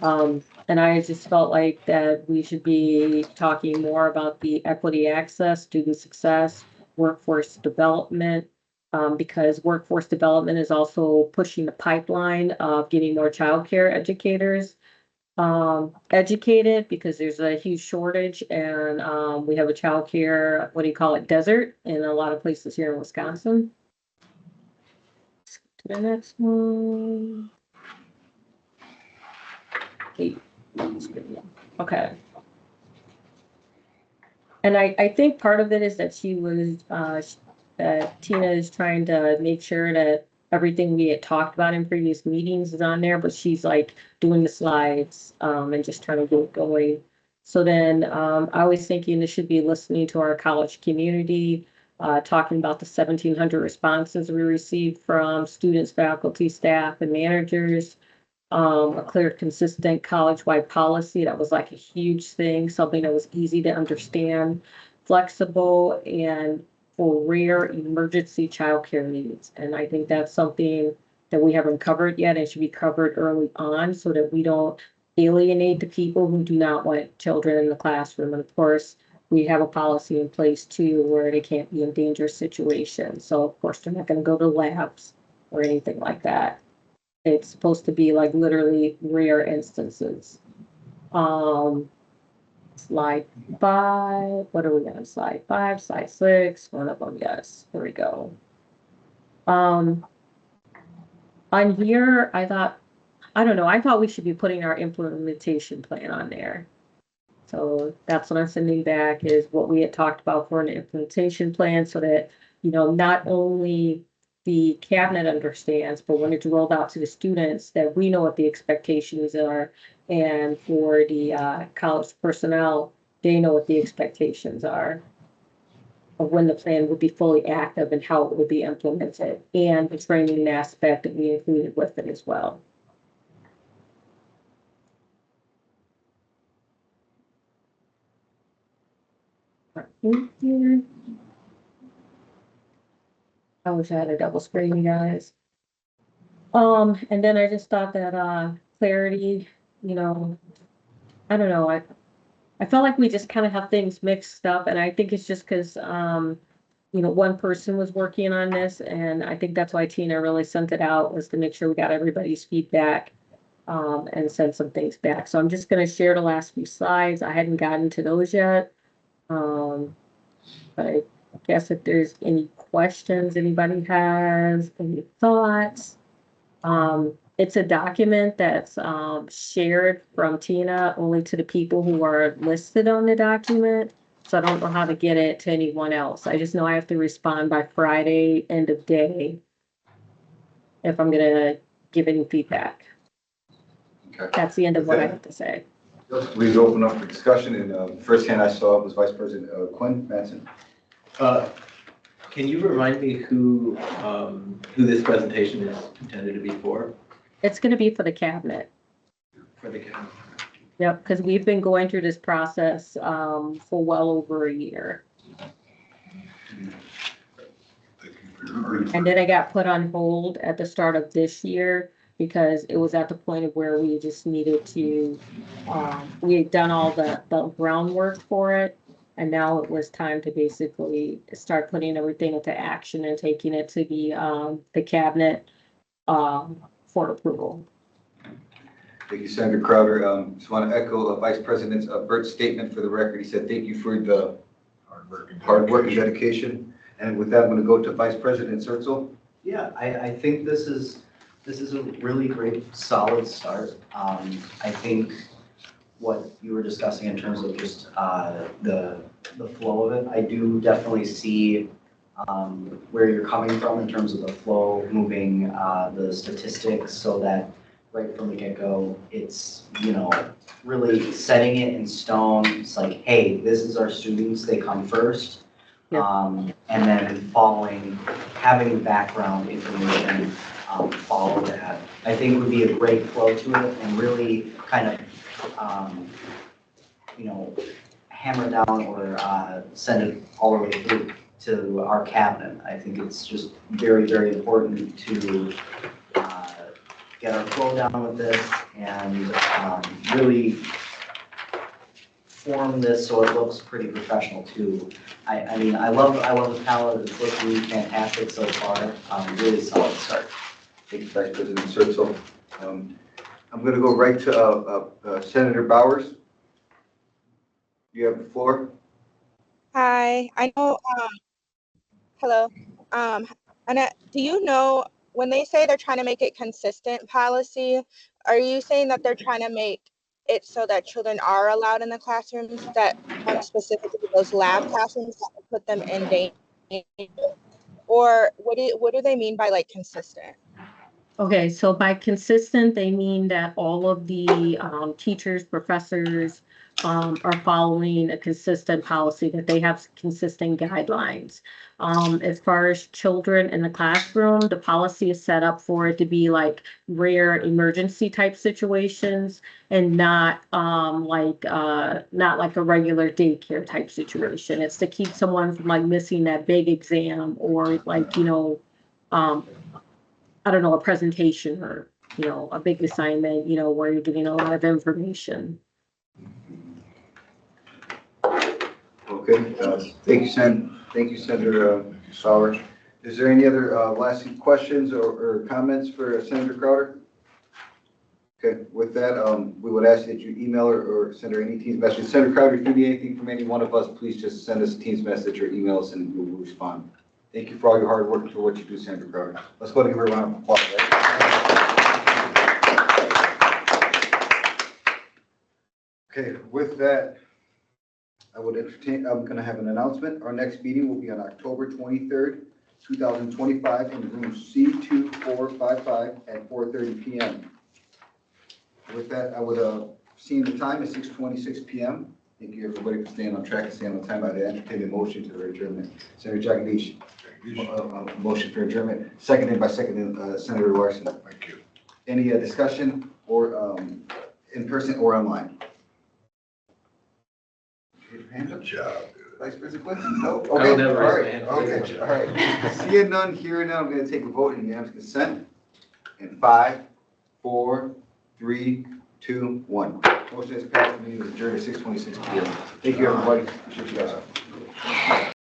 And I just felt like that we should be talking more about the equity access, student success, workforce development, because workforce development is also pushing the pipeline of getting more childcare educators educated, because there's a huge shortage, and we have a childcare, what do you call it, desert in a lot of places here in Wisconsin. Let's go to the next one. 8. Okay. And I think part of it is that she was that Tina is trying to make sure that everything we had talked about in previous meetings is on there, but she's like doing the slides and just trying to get it going. So then I was thinking this should be listening to our college community, talking about the 1,700 responses we received from students, faculty, staff, and managers. A clear, consistent college-wide policy. That was like a huge thing, something that was easy to understand, flexible, and for rare emergency childcare needs. And I think that's something that we haven't covered yet and should be covered early on so that we don't alienate the people who do not want children in the classroom. And of course, we have a policy in place too where they can't be in dangerous situations. So of course, they're not going to go to labs or anything like that. It's supposed to be like literally rare instances. Slide 5. What are we on? Slide 5, slide 6. One of them, yes. Here we go. On here, I don't know, I thought we should be putting our implementation plan on there. So that's what I'm sending back, is what we had talked about for an implementation plan, so that, you know, not only the cabinet understands, but when it's rolled out to the students, that we know what the expectations are. And for the college personnel, they know what the expectations are of when the plan would be fully active and how it would be implemented, and the training aspect that we included with it as well. Here. I wish I had a double screen, you guys. And then I just thought that clarity, you know, I don't know, I felt like we just kind of have things mixed up, and I think it's just because you know, one person was working on this, and I think that's why Tina really sent it out, was to make sure we got everybody's feedback and send some things back. So I'm just going to share the last few slides. I hadn't gotten to those yet. But I guess if there's any questions, anybody has, any thoughts? It's a document that's, shared from Tina only to the people who are listed on the document. So I don't know how to get it to anyone else. I just know I have to respond by Friday, end of day, if I'm gonna give any feedback. Okay. That's the end of what I have to say. Please open up for discussion, and first hand I saw was Vice President Quinn Mattson. Can you remind me who this presentation is intended to be for? It's gonna be for the cabinet. For the cabinet. Yep, because we've been going through this process, for well over a year. And then it got put on hold at the start of this year because it was at the point of where we just needed to, we had done all the groundwork for it. And now it was time to basically start putting everything into action and taking it to the cabinet, for approval. Thank you, Senator Crowder. Just want to echo Vice President Burt's statement for the record. He said, thank you for the hard work and dedication. And with that, I'm going to go to Vice President Surtsel. Yeah, I think this is a really great, solid start. I think what you were discussing in terms of just the flow of it, I do definitely see where you're coming from in terms of the flow, moving the statistics so that right from the get-go, it's, really setting it in stone. It's like, hey, this is our students, they come first. And then having the background information follow that, I think would be a great flow to it and really kind of, hammer down or send it all the way through to our cabinet. I think it's just very, very important to get our flow down with this and really form this so it looks pretty professional too. I mean, I love the palette. It's looking fantastic so far. Really solid start. Thank you, Vice President Surtsel. I'm going to go right to Senator Bowers. You have the floor. Hi, I know, hello. Annette, do you know when they say they're trying to make it consistent policy, are you saying that they're trying to make it so that children are allowed in the classrooms, that specifically those lab classrooms that would put them in danger? Or what do they mean by like consistent? Okay, so by consistent, they mean that all of the teachers, professors are following a consistent policy, that they have consistent guidelines. As far as children in the classroom, the policy is set up for it to be like rare emergency type situations and not like a regular daycare type situation. It's to keep someone from like missing that big exam or like, I don't know, a presentation or, a big assignment, where you're getting a lot of information. Okay, thank you, Senator Bowers. Is there any other last questions or comments for Senator Crowder? Okay, with that, we would ask that you email or send her any Teams message. Senator Crowder, if you need anything from any one of us, please just send us a Teams message or email us and we will respond. Thank you for all your hard work and for what you do, Senator Crowder. Let's go to give her a round of applause. Okay, with that, I'm going to have an announcement. Our next meeting will be on October 23rd, 2025 in room C2455 at 4:30 p.m. With that, I would see the time at 6:26 p.m. Thank you, everybody, for staying on track and staying on time. I'd entertain a motion to adjournment. Senator Jagadish. Motion for adjournment, seconded by Senator Larson. Thank you. Any discussion or in person or online? Good job. Vice President Clinton? No? Okay, all right. Okay, all right. Seeing none, hearing none, I'm going to take a vote in unanimous consent. In 5, 4, 3, 2, 1. Motion is passed. The meeting is adjourned at 6:26 p.m. Thank you, everybody. Appreciate you guys.